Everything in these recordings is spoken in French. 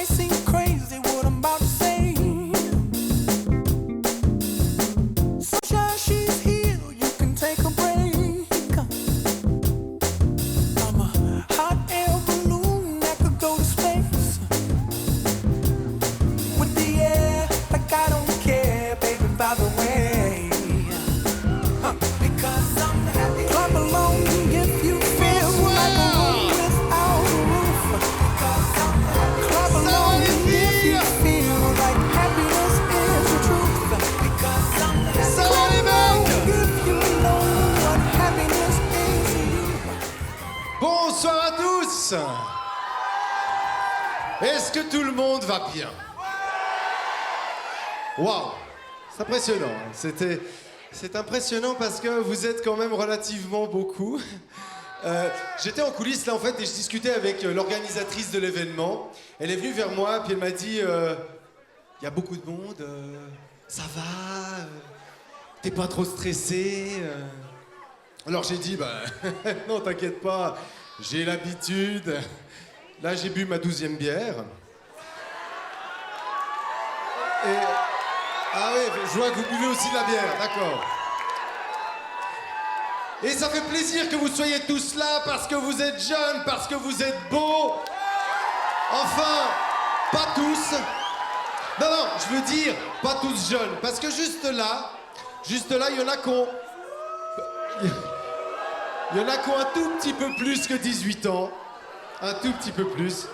might seem crazy what I'm about to say. Sunshine, she's here, you can take a break. I'm a hot air balloon that could go to space. With the air, like I don't care, baby, by the way. Because I'm happy. Clap along if you feel like a room without a roof. Clap along if you feel like happiness is the truth. Because I'm happy. Clap along if you know what happiness is to you. Bonsoir à tous. Est-ce que tout le monde va bien? Waouh, c'est impressionnant. C'est impressionnant parce que vous êtes quand même relativement beaucoup. J'étais en coulisses là en fait et je discutais avec l'organisatrice de l'événement. Elle est venue vers moi puis elle m'a dit il y a beaucoup de monde, ça va, t'es pas trop stressé. Alors j'ai dit bah non t'inquiète pas, j'ai l'habitude. Là j'ai bu ma 12e bière. Et... Ah oui, je vois que vous buvez aussi de la bière, d'accord. Et ça fait plaisir que vous soyez tous là parce que vous êtes jeunes, parce que vous êtes beaux. Enfin, pas tous. Non, je veux dire, pas tous jeunes. Parce que juste là, il y en a qui ont... Il y en a qui ont un tout petit peu plus que 18 ans. Un tout petit peu plus.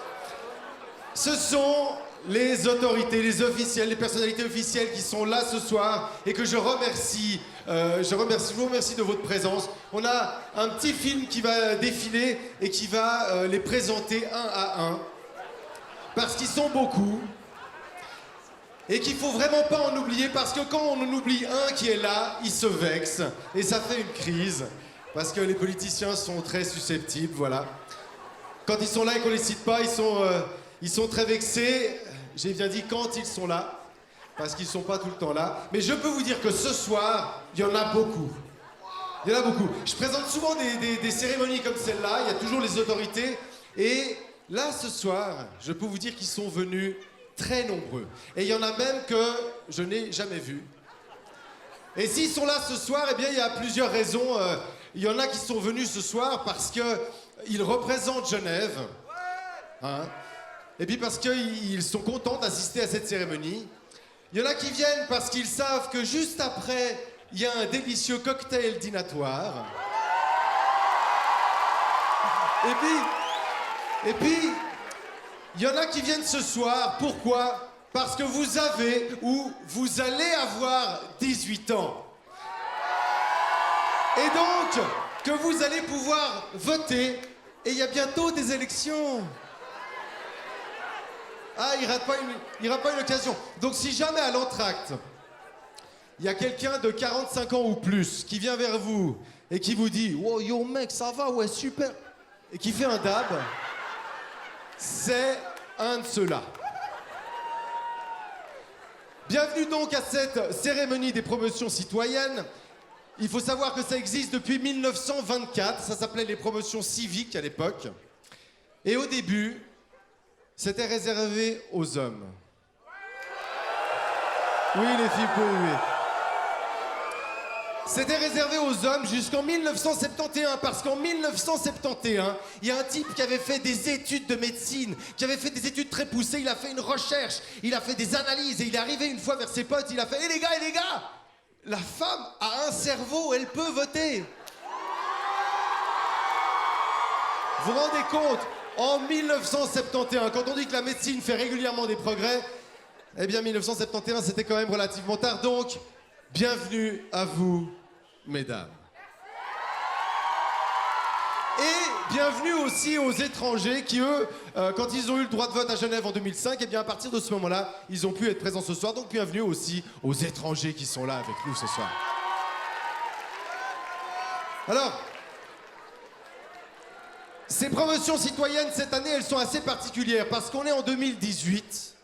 Ce sont... les autorités, les officiels, les personnalités officielles qui sont là ce soir et que je remercie. Je vous remercie de votre présence. On a un petit film qui va défiler et qui va les présenter un à un. Parce qu'ils sont beaucoup. Et qu'il faut vraiment pas en oublier parce que quand on en oublie un qui est là, il se vexe. Et ça fait une crise. Parce que les politiciens sont très susceptibles, voilà. Quand ils sont là et qu'on les cite pas, ils sont très vexés. J'ai bien dit quand ils sont là, parce qu'ils sont pas tout le temps là. Mais je peux vous dire que ce soir, il y en a beaucoup. Il y en a beaucoup. Je présente souvent des cérémonies comme celle-là, il y a toujours les autorités. Et là, ce soir, je peux vous dire qu'ils sont venus très nombreux. Et il y en a même que je n'ai jamais vus. Et s'ils sont là ce soir, eh bien, il y a plusieurs raisons. Il y en a qui sont venus ce soir parce qu'ils représentent Genève. Hein? Et puis parce qu'ils sont contents d'assister à cette cérémonie. Il y en a qui viennent parce qu'ils savent que juste après, il y a un délicieux cocktail dînatoire. Et puis, il y en a qui viennent ce soir. Pourquoi? Parce que vous avez ou vous allez avoir 18 ans. Et donc, que vous allez pouvoir voter. Et il y a bientôt des élections. Ah, il rate pas une occasion. Donc si jamais à l'entracte, il y a quelqu'un de 45 ans ou plus qui vient vers vous et qui vous dit « Oh, yo mec, ça va, ouais, super !» et qui fait un dab, c'est un de ceux-là. Bienvenue donc à cette cérémonie des promotions citoyennes. Il faut savoir que ça existe depuis 1924. Ça s'appelait les promotions civiques à l'époque. Et au début... c'était réservé aux hommes. Oui, les filles, oui. C'était réservé aux hommes jusqu'en 1971, parce qu'en 1971, il y a un type qui avait fait des études de médecine, qui avait fait des études très poussées, il a fait une recherche, il a fait des analyses, et il est arrivé une fois vers ses potes, il a fait « Eh les gars, la femme a un cerveau, elle peut voter !» Vous vous rendez compte? En 1971, quand on dit que la médecine fait régulièrement des progrès, eh bien 1971 c'était quand même relativement tard, donc bienvenue à vous, mesdames. Et bienvenue aussi aux étrangers qui, eux, quand ils ont eu le droit de vote à Genève en 2005, eh bien à partir de ce moment-là, ils ont pu être présents ce soir, donc bienvenue aussi aux étrangers qui sont là avec nous ce soir. Alors, ces promotions citoyennes, cette année, elles sont assez particulières parce qu'on est en 2018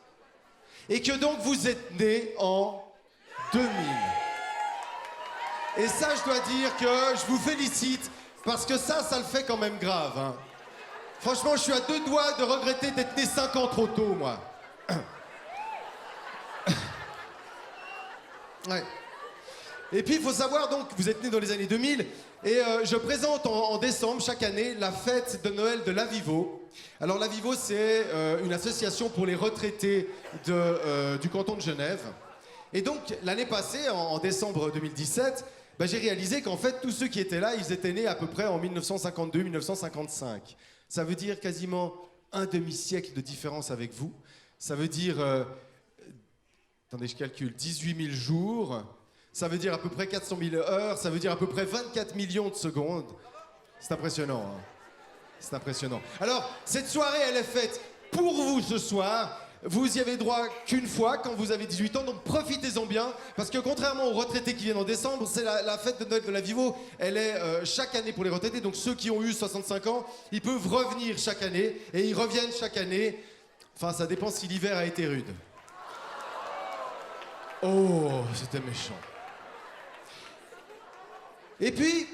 et que donc vous êtes nés en 2000. Et ça, je dois dire que je vous félicite parce que ça le fait quand même grave. Hein. Franchement, je suis à 2 doigts de regretter d'être né 5 ans trop tôt, moi. Ouais. Et puis il faut savoir donc, vous êtes né dans les années 2000, et je présente en décembre chaque année la fête de Noël de l'Avivo. Alors l'Avivo, c'est une association pour les retraités du canton de Genève. Et donc l'année passée, en décembre 2017, j'ai réalisé qu'en fait tous ceux qui étaient là, ils étaient nés à peu près en 1952-1955. Ça veut dire quasiment un demi-siècle de différence avec vous. Ça veut dire, attendez je calcule, 18 000 jours. Ça veut dire à peu près 400 000 heures, ça veut dire à peu près 24 millions de secondes. C'est impressionnant, hein. C'est impressionnant. Alors, cette soirée, elle est faite pour vous ce soir. Vous y avez droit qu'une fois, quand vous avez 18 ans, donc profitez-en bien. Parce que contrairement aux retraités qui viennent en décembre, c'est la fête de Noël de l'Avivo. Elle est chaque année pour les retraités. Donc ceux qui ont eu 65 ans, ils peuvent revenir chaque année. Et ils reviennent chaque année. Enfin, ça dépend si l'hiver a été rude. Oh, c'était méchant. Et puis,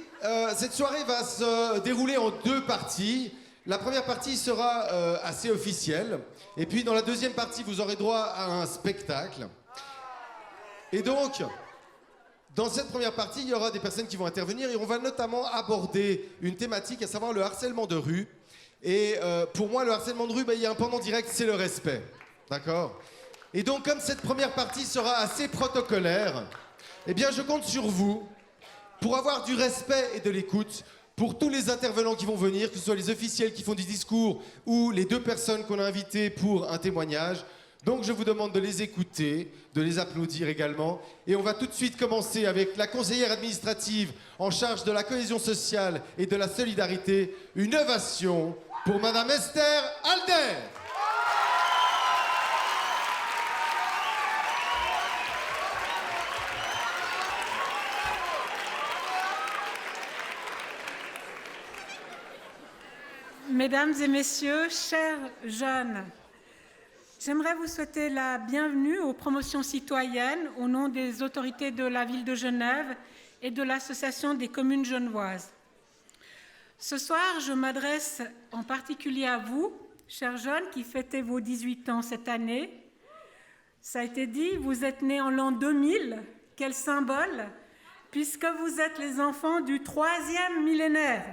cette soirée va se dérouler en deux parties. La première partie sera assez officielle. Et puis, dans la deuxième partie, vous aurez droit à un spectacle. Et donc, dans cette première partie, il y aura des personnes qui vont intervenir et on va notamment aborder une thématique, à savoir le harcèlement de rue. Et pour moi, le harcèlement de rue, il y a un pendant direct, c'est le respect. D'accord ? Et donc, comme cette première partie sera assez protocolaire, eh bien, je compte sur vous pour avoir du respect et de l'écoute pour tous les intervenants qui vont venir, que ce soit les officiels qui font du discours ou les deux personnes qu'on a invitées pour un témoignage. Donc je vous demande de les écouter, de les applaudir également. Et on va tout de suite commencer avec la conseillère administrative en charge de la cohésion sociale et de la solidarité. Une ovation pour Madame Esther Alder. Mesdames et messieurs, chers jeunes, j'aimerais vous souhaiter la bienvenue aux promotions citoyennes au nom des autorités de la ville de Genève et de l'Association des communes genevoises. Ce soir, je m'adresse en particulier à vous, chers jeunes qui fêtez vos 18 ans cette année. Ça a été dit, vous êtes nés en l'an 2000, quel symbole, puisque vous êtes les enfants du 3e millénaire.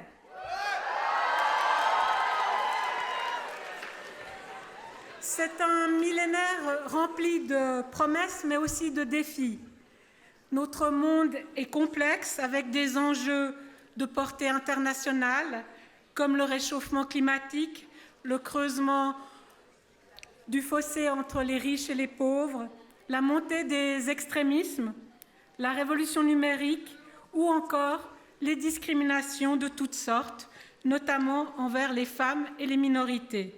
C'est un millénaire rempli de promesses, mais aussi de défis. Notre monde est complexe, avec des enjeux de portée internationale, comme le réchauffement climatique, le creusement du fossé entre les riches et les pauvres, la montée des extrémismes, la révolution numérique ou encore les discriminations de toutes sortes, notamment envers les femmes et les minorités.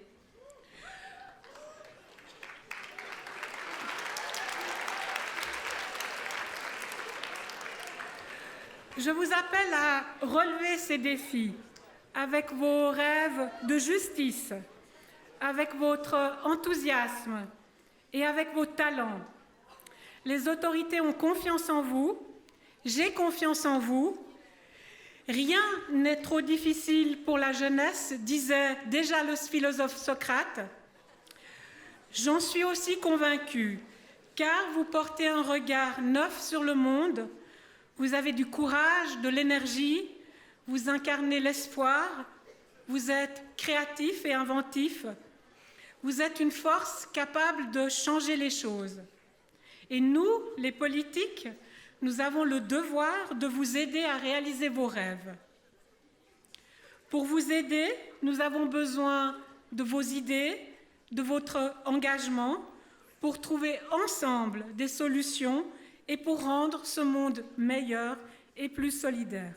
Je vous appelle à relever ces défis avec vos rêves de justice, avec votre enthousiasme et avec vos talents. Les autorités ont confiance en vous, j'ai confiance en vous. Rien n'est trop difficile pour la jeunesse, disait déjà le philosophe Socrate. J'en suis aussi convaincue, car vous portez un regard neuf sur le monde. Vous avez du courage, de l'énergie, vous incarnez l'espoir, vous êtes créatif et inventif, vous êtes une force capable de changer les choses. Et nous, les politiques, nous avons le devoir de vous aider à réaliser vos rêves. Pour vous aider, nous avons besoin de vos idées, de votre engagement, pour trouver ensemble des solutions et pour rendre ce monde meilleur et plus solidaire.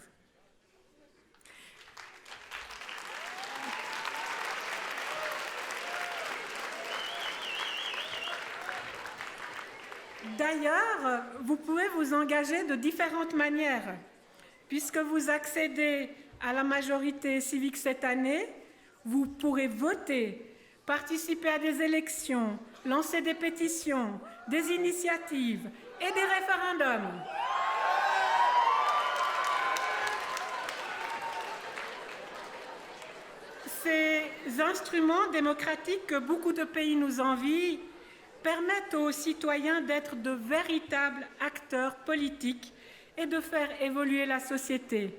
D'ailleurs, vous pouvez vous engager de différentes manières. Puisque vous accédez à la majorité civique cette année, vous pourrez voter, participer à des élections, lancer des pétitions, des initiatives et des référendums. Ces instruments démocratiques que beaucoup de pays nous envient permettent aux citoyens d'être de véritables acteurs politiques et de faire évoluer la société.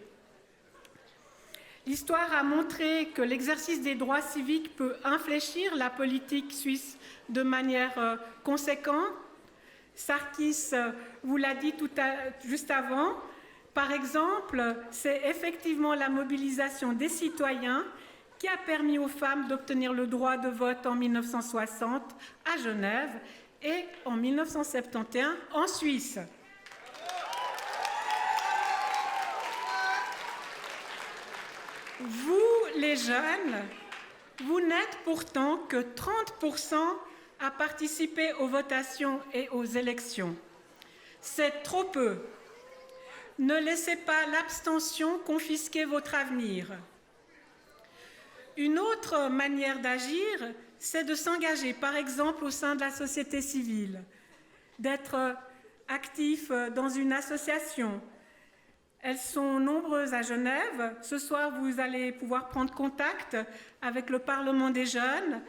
L'histoire a montré que l'exercice des droits civiques peut infléchir la politique suisse de manière conséquente. Sarkis vous l'a dit juste avant. Par exemple, c'est effectivement la mobilisation des citoyens qui a permis aux femmes d'obtenir le droit de vote en 1960 à Genève et en 1971 en Suisse. Vous, les jeunes, vous n'êtes pourtant que 30% à participer aux votations et aux élections. C'est trop peu. Ne laissez pas l'abstention confisquer votre avenir. Une autre manière d'agir, c'est de s'engager, par exemple, au sein de la société civile, d'être actif dans une association. Elles sont nombreuses à Genève. Ce soir, vous allez pouvoir prendre contact avec le Parlement des jeunes,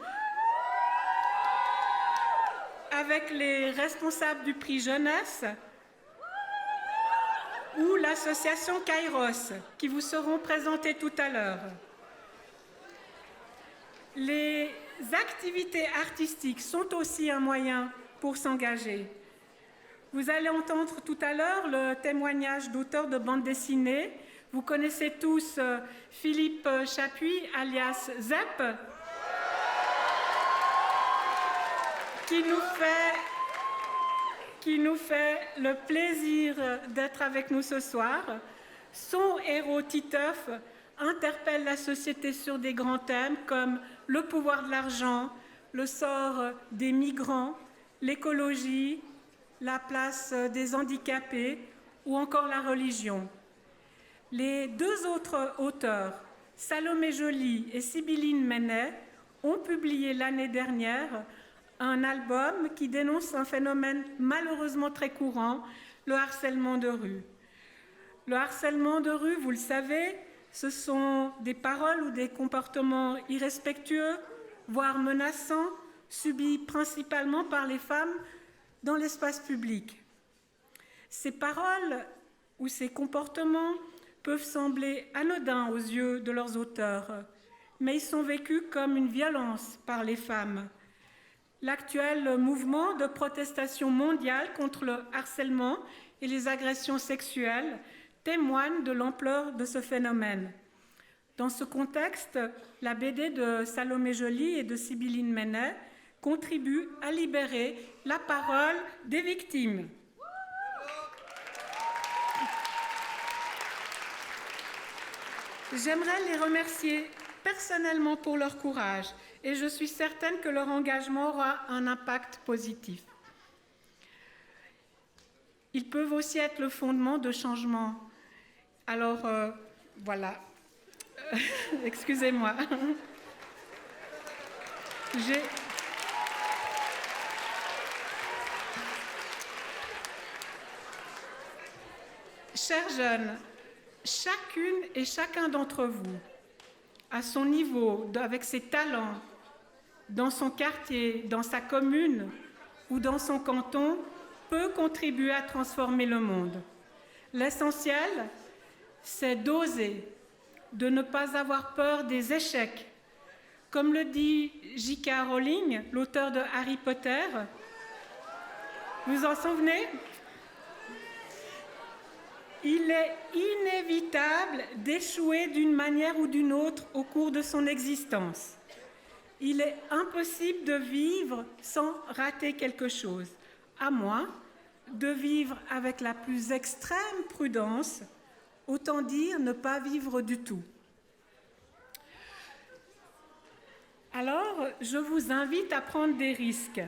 avec les responsables du prix Jeunesse ou l'association Kairos, qui vous seront présentées tout à l'heure. Les activités artistiques sont aussi un moyen pour s'engager. Vous allez entendre tout à l'heure le témoignage d'auteurs de bandes dessinées. Vous connaissez tous Philippe Chapuis, alias Zep, qui nous fait le plaisir d'être avec nous ce soir. Son héros Titeuf interpelle la société sur des grands thèmes comme le pouvoir de l'argent, le sort des migrants, l'écologie, la place des handicapés ou encore la religion. Les deux autres auteurs, Salomé Joly et Sibylline Menet, ont publié l'année dernière un album qui dénonce un phénomène malheureusement très courant, le harcèlement de rue. Le harcèlement de rue, vous le savez, ce sont des paroles ou des comportements irrespectueux, voire menaçants, subis principalement par les femmes dans l'espace public. Ces paroles ou ces comportements peuvent sembler anodins aux yeux de leurs auteurs, mais ils sont vécus comme une violence par les femmes. L'actuel mouvement de protestation mondiale contre le harcèlement et les agressions sexuelles témoigne de l'ampleur de ce phénomène. Dans ce contexte, la BD de Salomé Joly et de Sibylline Menet contribue à libérer la parole des victimes. J'aimerais les remercier personnellement pour leur courage et je suis certaine que leur engagement aura un impact positif. Ils peuvent aussi être le fondement de changements. Alors, voilà. Excusez-moi. Chers jeunes, chacune et chacun d'entre vous, à son niveau, avec ses talents, dans son quartier, dans sa commune ou dans son canton, peut contribuer à transformer le monde. L'essentiel, c'est d'oser, de ne pas avoir peur des échecs. Comme le dit J.K. Rowling, l'auteur de Harry Potter, vous en souvenez ? Il est inévitable d'échouer d'une manière ou d'une autre au cours de son existence. Il est impossible de vivre sans rater quelque chose, à moins de vivre avec la plus extrême prudence, autant dire ne pas vivre du tout. Alors, je vous invite à prendre des risques.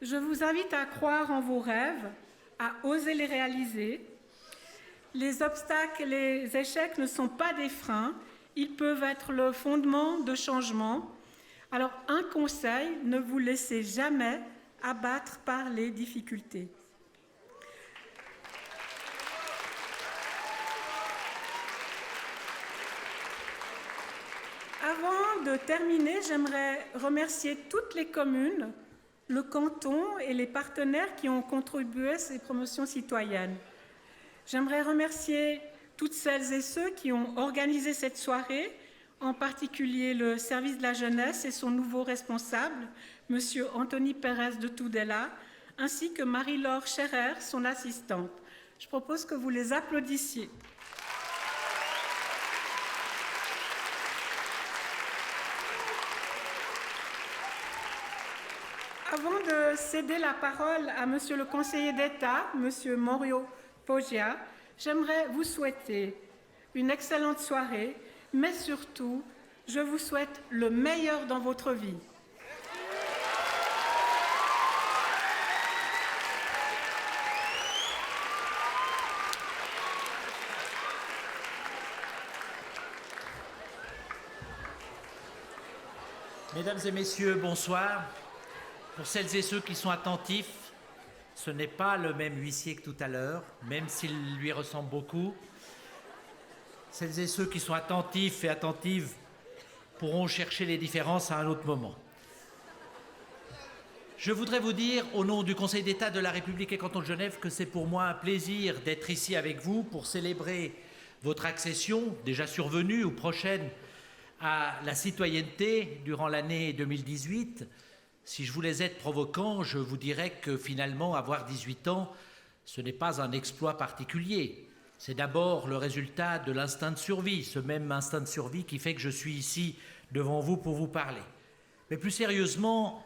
Je vous invite à croire en vos rêves, à oser les réaliser. Les obstacles et les échecs ne sont pas des freins, ils peuvent être le fondement de changement. Alors, un conseil, ne vous laissez jamais abattre par les difficultés. Avant de terminer, j'aimerais remercier toutes les communes le canton et les partenaires qui ont contribué à ces promotions citoyennes. J'aimerais remercier toutes celles et ceux qui ont organisé cette soirée, en particulier le service de la jeunesse et son nouveau responsable, M. Anthony Pérez de Tudela, ainsi que Marie-Laure Scherer, son assistante. Je propose que vous les applaudissiez. Avant de céder la parole à Monsieur le conseiller d'État, Monsieur Mario Poggia, j'aimerais vous souhaiter une excellente soirée, mais surtout, je vous souhaite le meilleur dans votre vie. Mesdames et messieurs, bonsoir. Pour celles et ceux qui sont attentifs, ce n'est pas le même huissier que tout à l'heure, même s'il lui ressemble beaucoup. Celles et ceux qui sont attentifs et attentives pourront chercher les différences à un autre moment. Je voudrais vous dire, au nom du Conseil d'État de la République et Canton de Genève, que c'est pour moi un plaisir d'être ici avec vous pour célébrer votre accession, déjà survenue ou prochaine, à la citoyenneté durant l'année 2018. Si je voulais être provocant, je vous dirais que finalement, avoir 18 ans, ce n'est pas un exploit particulier. C'est d'abord le résultat de l'instinct de survie, ce même instinct de survie qui fait que je suis ici devant vous pour vous parler. Mais plus sérieusement,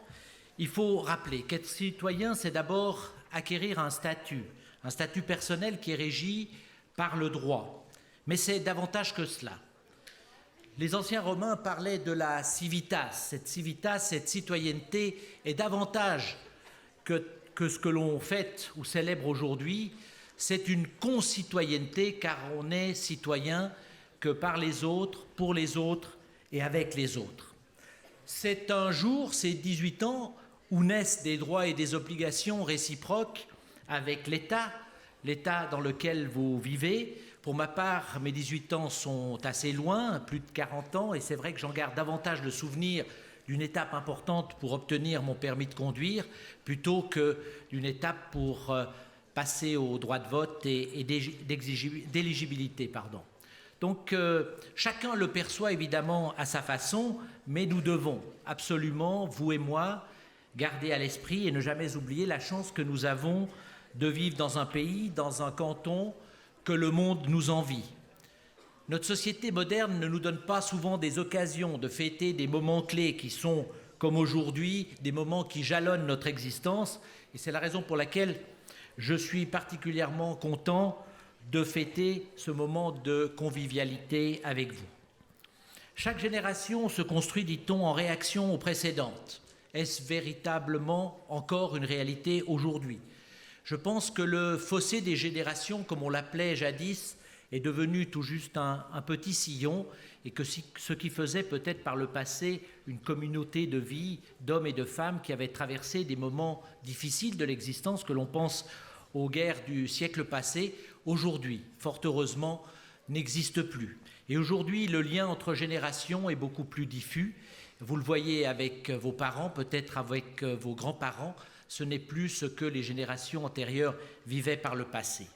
il faut rappeler qu'être citoyen, c'est d'abord acquérir un statut personnel qui est régi par le droit. Mais c'est davantage que cela. Les anciens Romains parlaient de la civitas. Cette civitas, cette citoyenneté est davantage que ce que l'on fête ou célèbre aujourd'hui. C'est une concitoyenneté car on est citoyen que par les autres, pour les autres et avec les autres. C'est un jour, ces 18 ans, où naissent des droits et des obligations réciproques avec l'État dans lequel vous vivez. Pour ma part, mes 18 ans sont assez loin, plus de 40 ans, et c'est vrai que j'en garde davantage le souvenir d'une étape importante pour obtenir mon permis de conduire, plutôt que d'une étape pour passer au droit de vote et d'éligibilité. Donc, chacun le perçoit évidemment à sa façon, mais nous devons absolument, vous et moi, garder à l'esprit et ne jamais oublier la chance que nous avons de vivre dans un pays, dans un canton, que le monde nous envie. Notre société moderne ne nous donne pas souvent des occasions de fêter des moments clés qui sont, comme aujourd'hui, des moments qui jalonnent notre existence. Et c'est la raison pour laquelle je suis particulièrement content de fêter ce moment de convivialité avec vous. Chaque génération se construit, dit-on, en réaction aux précédentes. Est-ce véritablement encore une réalité aujourd'hui ? Je pense que le fossé des générations, comme on l'appelait jadis, est devenu tout juste un petit sillon et que ce qui faisait peut-être par le passé une communauté de vie d'hommes et de femmes qui avaient traversé des moments difficiles de l'existence, que l'on pense aux guerres du siècle passé, aujourd'hui, fort heureusement, n'existe plus. Et aujourd'hui, le lien entre générations est beaucoup plus diffus. Vous le voyez avec vos parents, peut-être avec vos grands-parents, ce n'est plus ce que les générations antérieures vivaient par le passé.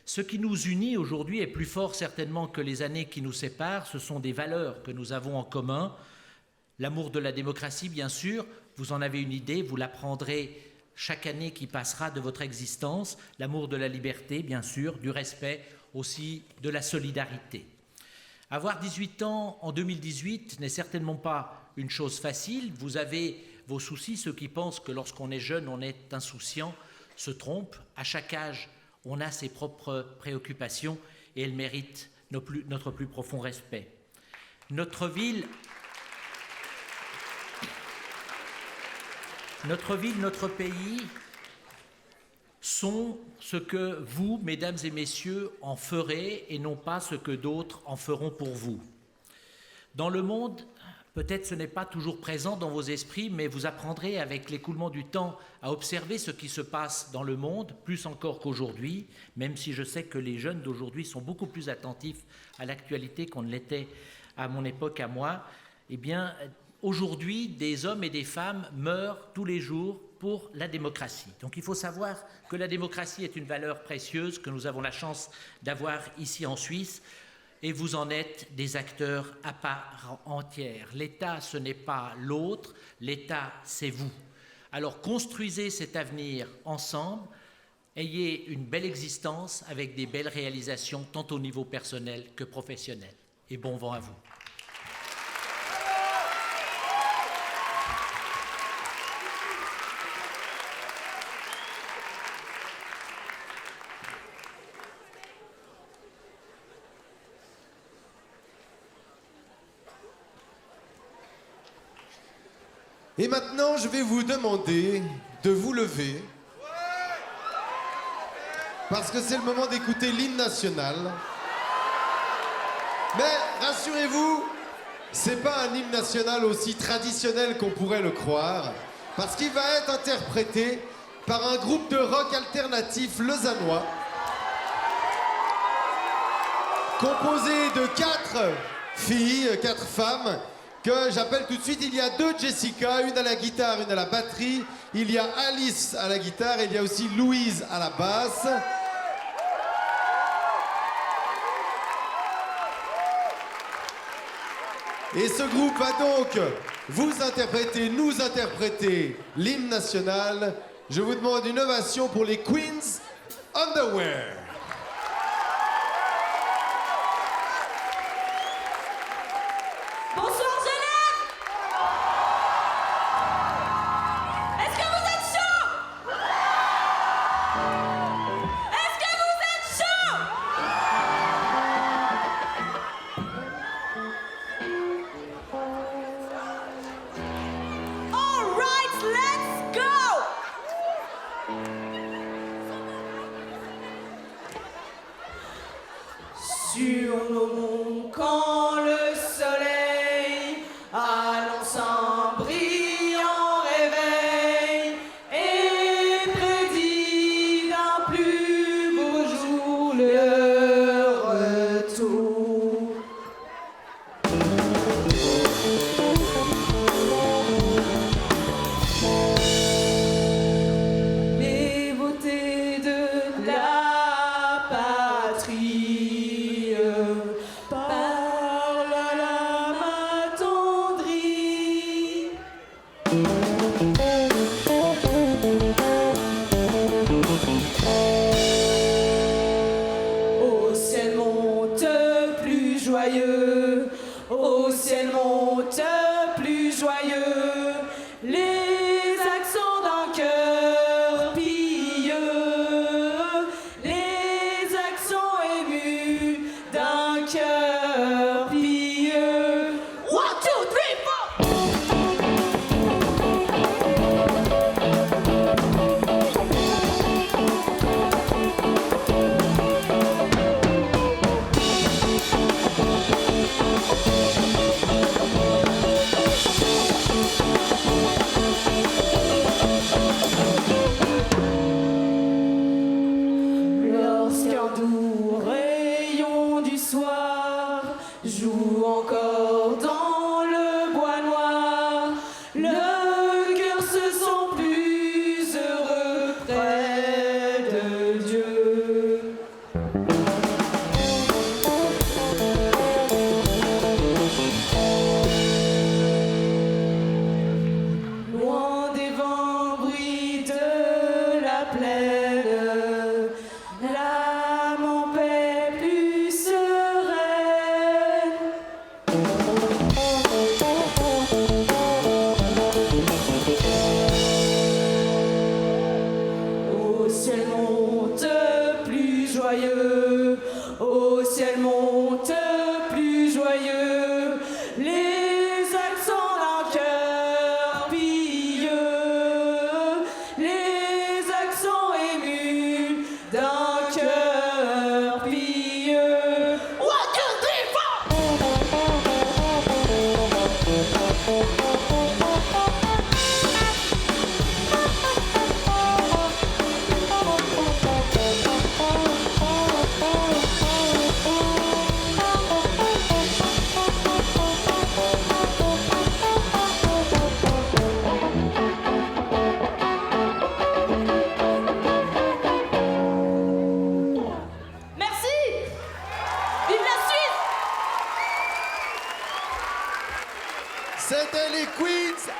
Ce qui nous unit aujourd'hui est plus fort certainement que les années qui nous séparent. Ce sont des valeurs que nous avons en commun. L'amour de la démocratie, bien sûr, vous en avez une idée, vous l'apprendrez chaque année qui passera de votre existence. L'amour de la liberté, bien sûr, du respect, aussi de la solidarité. Avoir 18 ans en 2018 n'est certainement pas une chose facile. Vous avez vos soucis. Ceux qui pensent que lorsqu'on est jeune, on est insouciant, se trompent. À chaque âge, on a ses propres préoccupations et elles méritent notre plus profond respect. Notre ville, notre pays sont ce que vous, mesdames et messieurs, en ferez et non pas ce que d'autres en feront pour vous. Dans le monde, peut-être ce n'est pas toujours présent dans vos esprits, mais vous apprendrez avec l'écoulement du temps à observer ce qui se passe dans le monde, plus encore qu'aujourd'hui, même si je sais que les jeunes d'aujourd'hui sont beaucoup plus attentifs à l'actualité qu'on ne l'était à mon époque, à moi. Eh bien, aujourd'hui, des hommes et des femmes meurent tous les jours pour la démocratie. Donc il faut savoir que la démocratie est une valeur précieuse que nous avons la chance d'avoir ici en Suisse, et vous en êtes des acteurs à part entière. L'État, ce n'est pas l'autre, l'État, c'est vous. Alors construisez cet avenir ensemble, ayez une belle existence avec des belles réalisations, tant au niveau personnel que professionnel. Et bon vent à vous. Et maintenant, je vais vous demander de vous lever. Parce que c'est le moment d'écouter l'hymne national. Mais rassurez-vous, c'est pas un hymne national aussi traditionnel qu'on pourrait le croire. Parce qu'il va être interprété par un groupe de rock alternatif lausannois. Composé de 4 filles, 4 femmes, que j'appelle tout de suite. Il y a 2 Jessica, une à la guitare, une à la batterie. Il y a Alice à la guitare, et il y a aussi Louise à la basse. Et ce groupe va donc nous interpréter l'hymne national. Je vous demande une ovation pour les Queens Underwear. Bonsoir Genève! Est-ce que vous êtes chaud? Est-ce que vous êtes chaud? All right, let's go! Sur nos monts quand le soleil annonce un brillant réveil et prédit d'un plus beau jour le retour. Les beautés de la patrie parlent à l'âme attendrie. Au ciel monte plus joyeux, au ciel monte plus joyeux, les accents d'un cœur pieux, les accents émus d'un cœur pieux. 1, 2, 3, 4.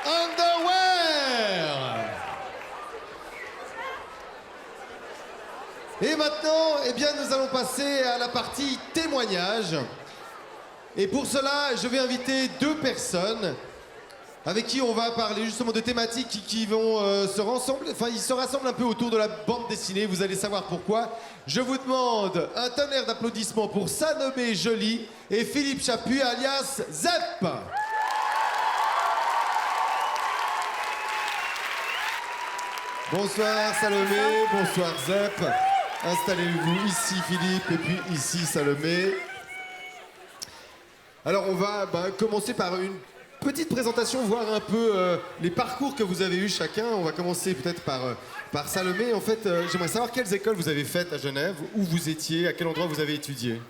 Underwear. Et maintenant, eh bien, nous allons passer à la partie témoignage. Et pour cela, je vais inviter 2 personnes avec qui on va parler justement de thématiques qui vont ils se rassemblent un peu autour de la bande dessinée. Vous allez savoir pourquoi. Je vous demande un tonnerre d'applaudissements pour Salomé Joly et Philippe Chaput, alias Zep. Bonsoir Salomé, bonsoir Zep. Installez-vous ici Philippe et puis ici Salomé. Alors on va commencer par une petite présentation, voir un peu les parcours que vous avez eus chacun. On va commencer peut-être par Salomé. En fait, j'aimerais savoir quelles écoles vous avez faites à Genève, où vous étiez, à quel endroit vous avez étudié.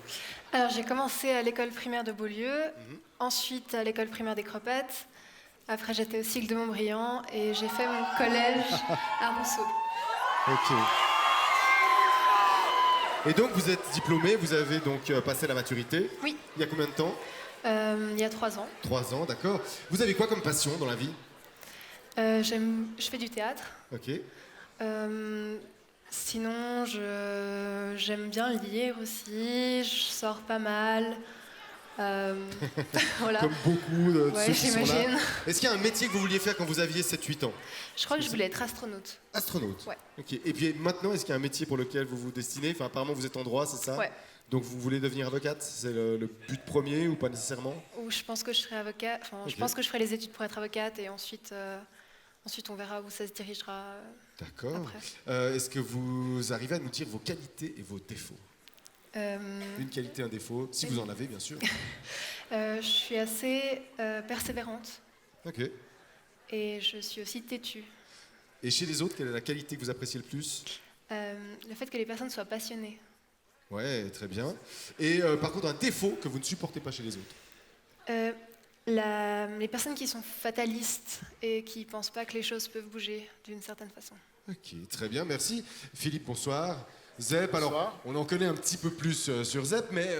Alors j'ai commencé à l'école primaire de Beaulieu, ensuite à l'école primaire des Cropettes. Après j'étais au cycle de Montbriand et j'ai fait mon collège à Rousseau. Ok. Et donc vous êtes diplômé, vous avez donc passé la maturité. Oui. Il y a combien de temps? Il y a 3 ans. 3 ans, d'accord. Vous avez quoi comme passion dans la vie? Je fais du théâtre. Ok. Sinon, j'aime bien lire aussi, je sors pas mal. Voilà. Comme beaucoup de Ouais, ceux qui sont là. j'imagine. Est-ce qu'il y a un métier que vous vouliez faire quand vous aviez 7-8 ans? Je crois que je voulais être astronaute. Astronaute. Ouais. Ok. Et puis maintenant, est-ce qu'il y a un métier pour lequel vous vous destinez? Enfin, apparemment, vous êtes en droit, c'est ça? Ouais. Donc vous voulez devenir avocate? C'est le but premier ou pas nécessairement? Ou je pense que je serai avocate. Enfin, Ok. je pense que je ferai les études pour être avocate et ensuite on verra où ça se dirigera. D'accord. Après. Est-ce que vous arrivez à nous dire vos qualités et vos défauts? Une qualité, un défaut, si vous en avez, bien sûr. Je suis assez persévérante Ok. et je suis aussi têtue. Et chez les autres, quelle est la qualité que vous appréciez le plus? Le fait que les personnes soient passionnées. Ouais, très bien. Et par contre, un défaut que vous ne supportez pas chez les autres? Les personnes qui sont fatalistes et qui ne pensent pas que les choses peuvent bouger d'une certaine façon. Ok, très bien, merci. Philippe, bonsoir. Zep, alors, Bonsoir. on en connaît un petit peu plus sur Zep, mais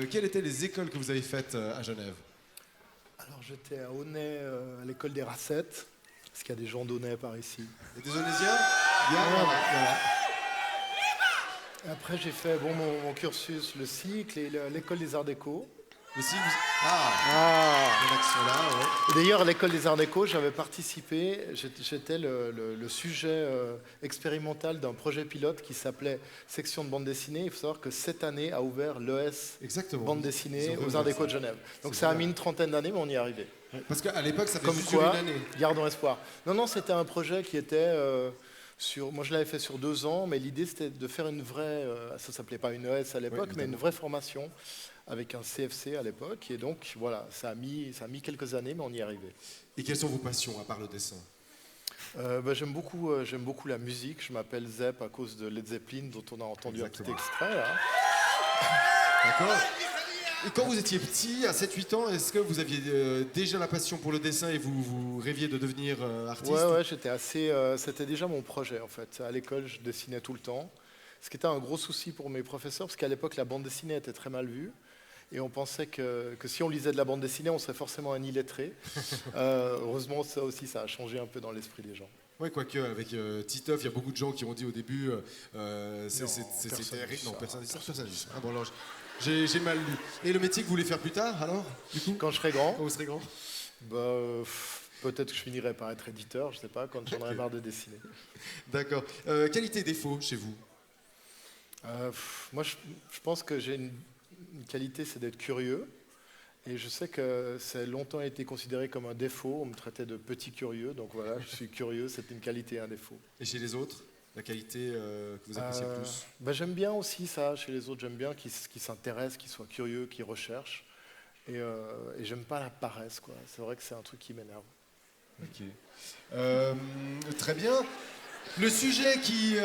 quelles étaient les écoles que vous avez faites à Genève? Alors j'étais à Aunay, à l'école des Racettes, parce qu'il y a des gens d'Aunay par ici. Et des Onésiens? Bien, voilà. Et après j'ai fait mon cursus, le cycle et l'école des Arts Déco. Le signe, une action là, ouais. Et d'ailleurs à l'école des Arts Déco, j'avais participé, j'étais le sujet expérimental d'un projet pilote qui s'appelait Section de bande dessinée. Il faut savoir que cette année a ouvert l'ES Exactement. bande Ils dessinée ont aux Arts ouvert Déco ça. de Genève. Donc C'est ça a vrai. mis une trentaine d'années, mais on y est arrivé. Parce qu'à l'époque, ça fait Comme juste quoi, une année. gardons espoir. Non, c'était un projet qui était moi je l'avais fait sur 2 ans, mais l'idée c'était de faire une vraie, ça s'appelait pas une ES à l'époque, mais une vraie formation avec un CFC à l'époque. Et donc voilà, ça a mis quelques années, mais on y est arrivé. Et quelles sont vos passions, à part le dessin? J'aime beaucoup la musique. Je m'appelle Zep à cause de Led Zeppelin, dont on a entendu Exactement. un petit extrait là. D'accord. Et quand vous étiez petit, à 7-8 ans, est-ce que vous aviez déjà la passion pour le dessin et vous rêviez de devenir artiste? Ouais, c'était déjà mon projet en fait. À l'école, je dessinais tout le temps. Ce qui était un gros souci pour mes professeurs, parce qu'à l'époque, la bande dessinée était très mal vue. Et on pensait que si on lisait de la bande dessinée, on serait forcément un illettré. Heureusement, ça aussi, ça a changé un peu dans l'esprit des gens. Oui, quoique avec Titeuf, il y a beaucoup de gens qui ont dit au début personne terrible. dit ça. Non, personne ne dit ça. Ah bon, alors, j'ai mal lu. Et le métier que vous voulez faire plus tard, alors, du coup? Quand je serai grand, Quand vous serez grand? peut-être que je finirai par être éditeur, je sais pas, quand j'en aurai marre de dessiner. D'accord. Qualité et défaut chez vous? Moi, je pense que j'ai une qualité, c'est d'être curieux. Et je sais que ça a longtemps été considéré comme un défaut. On me traitait de petit curieux. Donc voilà, je suis curieux, c'est une qualité et un défaut. Et chez les autres, la qualité que vous appréciez le plus? J'aime bien aussi ça. Chez les autres, j'aime bien qu'ils s'intéressent, qu'ils soient curieux, qu'ils recherchent. Et j'aime pas la paresse, quoi. C'est vrai que c'est un truc qui m'énerve. Ok. Très bien. Le sujet qui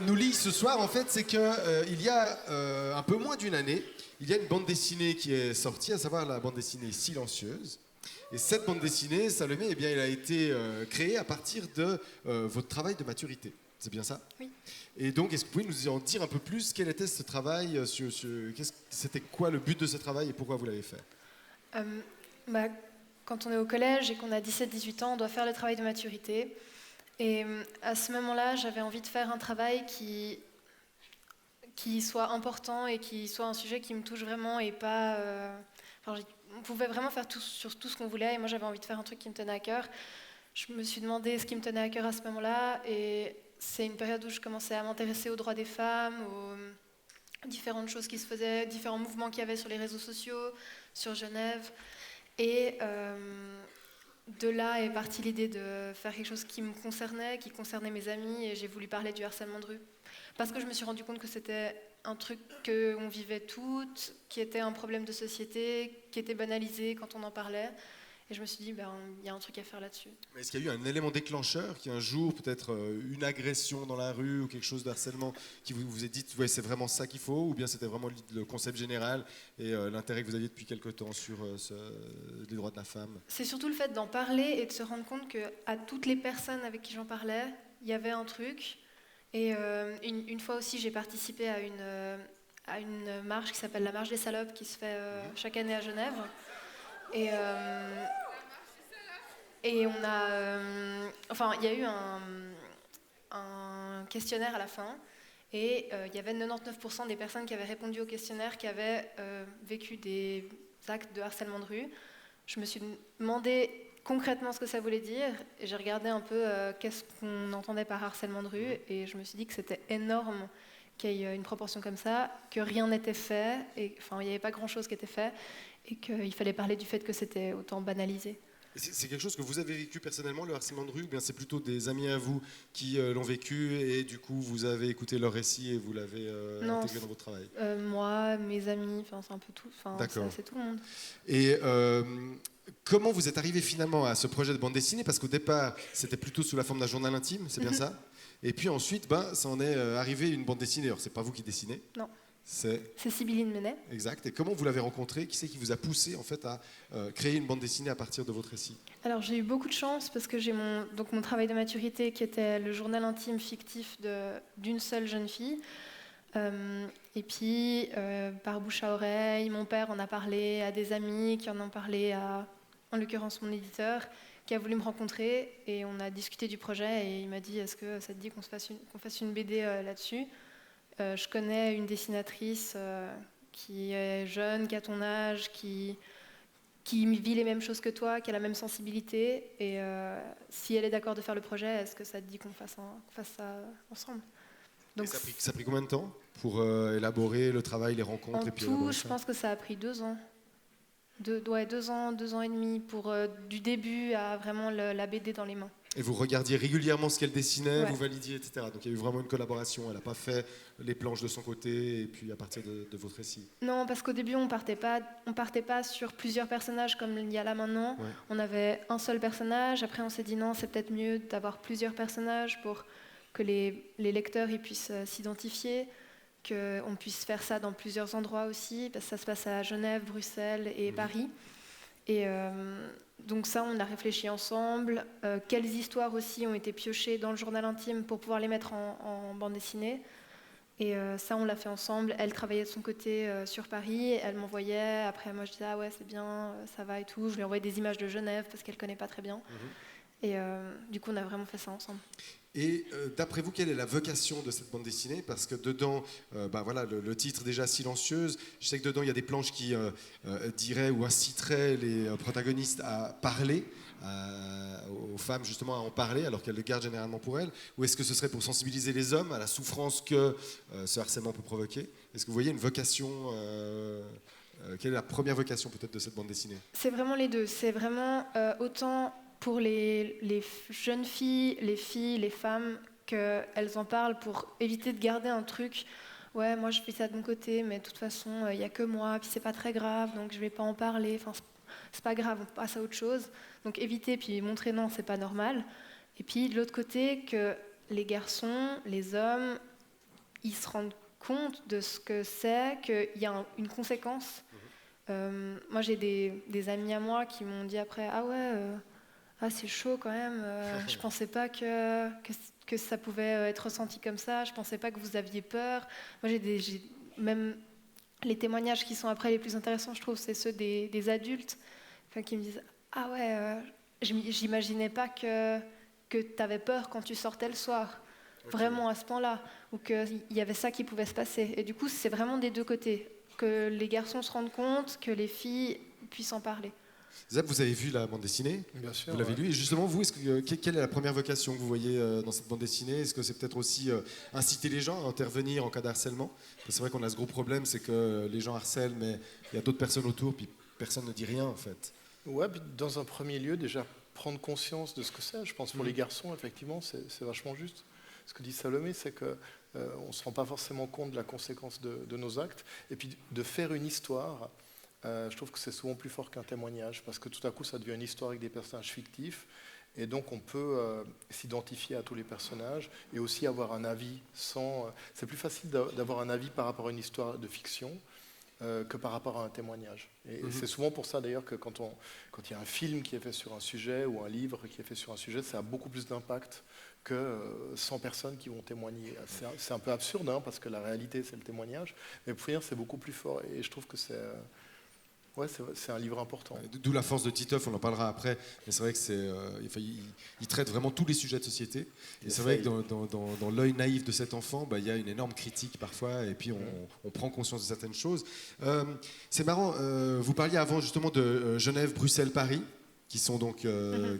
nous lie ce soir, en fait, c'est qu'il y a un peu moins d'une année, il y a une bande dessinée qui est sortie, à savoir la bande dessinée Silencieuse. Et cette bande dessinée, Salomé, eh bien, elle a été créée à partir de votre travail de maturité. C'est bien ça? Oui. Et donc, est-ce que vous pouvez nous en dire un peu plus? Quel était ce travail? C'était quoi le but de ce travail et pourquoi vous l'avez fait? quand on est au collège et qu'on a 17-18 ans, on doit faire le travail de maturité. Et à ce moment-là, j'avais envie de faire un travail qui soit important et qui soit un sujet qui me touche vraiment et pas... on pouvait vraiment faire sur tout ce qu'on voulait et moi j'avais envie de faire un truc qui me tenait à cœur. Je me suis demandé ce qui me tenait à cœur à ce moment-là et c'est une période où je commençais à m'intéresser aux droits des femmes, aux différentes choses qui se faisaient, différents mouvements qu'il y avait sur les réseaux sociaux, sur Genève. Et de là est partie l'idée de faire quelque chose qui me concernait, qui concernait mes amis, et j'ai voulu parler du harcèlement de rue. Parce que je me suis rendu compte que c'était un truc qu'on vivait toutes, qui était un problème de société, qui était banalisé quand on en parlait. Et je me suis dit, il y a un truc à faire là-dessus. Mais est-ce qu'il y a eu un élément déclencheur, qui un jour, peut-être une agression dans la rue ou quelque chose de harcèlement, qui vous a dit, ouais, c'est vraiment ça qu'il faut, ou bien c'était vraiment le concept général et l'intérêt que vous aviez depuis quelque temps sur les droits de la femme? C'est surtout le fait d'en parler et de se rendre compte qu'à toutes les personnes avec qui j'en parlais, il y avait un truc. Et une fois aussi, j'ai participé à une marche qui s'appelle la Marche des Salopes, qui se fait chaque année à Genève. Et on a... il y a eu un questionnaire à la fin, et il y avait 99% des personnes qui avaient répondu au questionnaire qui avaient vécu des actes de harcèlement de rue. Je me suis demandé concrètement ce que ça voulait dire, et j'ai regardé un peu qu'est-ce qu'on entendait par harcèlement de rue, et je me suis dit que c'était énorme qu'il y ait une proportion comme ça, que rien n'était fait, il n'y avait pas grand-chose qui était fait, et qu'il fallait parler du fait que c'était autant banalisé. C'est quelque chose que vous avez vécu personnellement, le harcèlement de rue, ou bien c'est plutôt des amis à vous qui l'ont vécu et du coup vous avez écouté leur récit et vous l'avez intégré dans votre travail? Moi, mes amis, c'est un peu tout, c'est tout le monde. Et comment vous êtes arrivé finalement à ce projet de bande dessinée? Parce qu'au départ, c'était plutôt sous la forme d'un journal intime, c'est bien ça? Et puis ensuite, ça en est arrivé une bande dessinée. Alors c'est pas vous qui dessinez? Non. C'est Sibylline Menet. Exact. Et comment vous l'avez rencontré? Qui c'est qui vous a poussé en fait à créer une bande dessinée à partir de votre récit? Alors j'ai eu beaucoup de chance parce que j'ai mon travail de maturité qui était le journal intime fictif d'une seule jeune fille. Et puis par bouche à oreille, mon père en a parlé à des amis qui en ont parlé à, en l'occurrence mon éditeur, qui a voulu me rencontrer et on a discuté du projet et il m'a dit est-ce que ça te dit qu'on fasse une BD là-dessus? Je connais une dessinatrice qui est jeune, qui a ton âge, qui vit les mêmes choses que toi, qui a la même sensibilité. Et si elle est d'accord de faire le projet, est-ce que ça te dit qu'on fasse ça ensemble? Donc, et ça a pris combien de temps pour élaborer le travail, les rencontres? En et puis tout, je pense que ça a pris 2 ans. 2 ans et demi pour du début à vraiment la BD dans les mains. Et vous regardiez régulièrement ce qu'elle dessinait, Ouais. vous validiez, etc. Donc il y a eu vraiment une collaboration. Elle n'a pas fait les planches de son côté et puis à partir de votre récit. Non, parce qu'au début, on partait pas sur plusieurs personnages comme il y a là maintenant. Ouais. On avait un seul personnage. Après, on s'est dit non, c'est peut-être mieux d'avoir plusieurs personnages pour que les lecteurs ils puissent s'identifier, qu'on puisse faire ça dans plusieurs endroits aussi, parce que ça se passe à Genève, Bruxelles et Paris. Et donc ça, on a réfléchi ensemble. Quelles histoires aussi ont été piochées dans le journal intime pour pouvoir les mettre en bande dessinée. Et ça, on l'a fait ensemble. Elle travaillait de son côté sur Paris. Elle m'envoyait. Après, moi, je disais, ah ouais, c'est bien, ça va et tout. Je lui envoyais des images de Genève parce qu'elle ne connaît pas très bien. Et du coup, on a vraiment fait ça ensemble. Et d'après vous, quelle est la vocation de cette bande dessinée? Parce que dedans, voilà, le titre déjà Silencieuse, je sais que dedans il y a des planches qui diraient ou inciteraient les protagonistes à parler, aux femmes justement à en parler alors qu'elles le gardent généralement pour elles. Ou est-ce que ce serait pour sensibiliser les hommes à la souffrance que ce harcèlement peut provoquer? Est-ce que vous voyez une vocation quelle est la première vocation peut-être de cette bande dessinée? C'est vraiment les deux. C'est vraiment autant pour les jeunes filles, les femmes, qu'elles en parlent pour éviter de garder un truc. Ouais, moi je fais ça de mon côté, mais de toute façon, il n'y a que moi, puis c'est pas très grave, donc je vais pas en parler. Enfin, c'est pas grave, on passe à autre chose. Donc éviter, puis montrer non, c'est pas normal. Et puis de l'autre côté, que les garçons, les hommes, ils se rendent compte de ce que c'est, qu'il y a une conséquence. Moi j'ai des amis à moi qui m'ont dit après, ah ouais... c'est chaud quand même, je pensais pas que ça pouvait être ressenti comme ça, je pensais pas que vous aviez peur. Moi j'ai même les témoignages qui sont après les plus intéressants, je trouve, c'est ceux des adultes qui me disent Ah ouais, j'imaginais pas que tu avais peur quand tu sortais le soir, vraiment à ce point-là, ou qu'il y avait ça qui pouvait se passer. Et du coup, c'est vraiment des deux côtés, que les garçons se rendent compte, que les filles puissent en parler. Zap, vous avez vu la bande dessinée? Bien sûr. Vous l'avez ouais. lu. Et justement, vous, quelle est la première vocation que vous voyez dans cette bande dessinée? Est-ce que c'est peut-être aussi inciter les gens à intervenir en cas de harcèlement? Parce que c'est vrai qu'on a ce gros problème, c'est que les gens harcèlent, mais il y a d'autres personnes autour, puis personne ne dit rien en fait. Ouais, puis dans un premier lieu, déjà prendre conscience de ce que c'est. Je pense pour les garçons, effectivement, c'est vachement juste. Ce que dit Salomé, c'est qu'on ne se rend pas forcément compte de la conséquence de nos actes. Et puis de faire une histoire, je trouve que c'est souvent plus fort qu'un témoignage, parce que tout à coup, ça devient une histoire avec des personnages fictifs. Et donc on peut s'identifier à tous les personnages et aussi avoir un avis sans... c'est plus facile d'avoir un avis par rapport à une histoire de fiction que par rapport à un témoignage. Et c'est souvent pour ça d'ailleurs que quand il y a un film qui est fait sur un sujet ou un livre qui est fait sur un sujet, ça a beaucoup plus d'impact que 100 personnes qui vont témoigner. C'est un peu absurde, hein, parce que la réalité c'est le témoignage, mais pour finir c'est beaucoup plus fort. Et je trouve que c'est un livre important. D'où la force de Titeuf, on en parlera après, mais c'est vrai que il traite vraiment tous les sujets de société. Et c'est vrai que dans l'œil naïf de cet enfant, il y a une énorme critique parfois, et puis on prend conscience de certaines choses. C'est marrant, vous parliez avant justement de Genève, Bruxelles, Paris, qui sont donc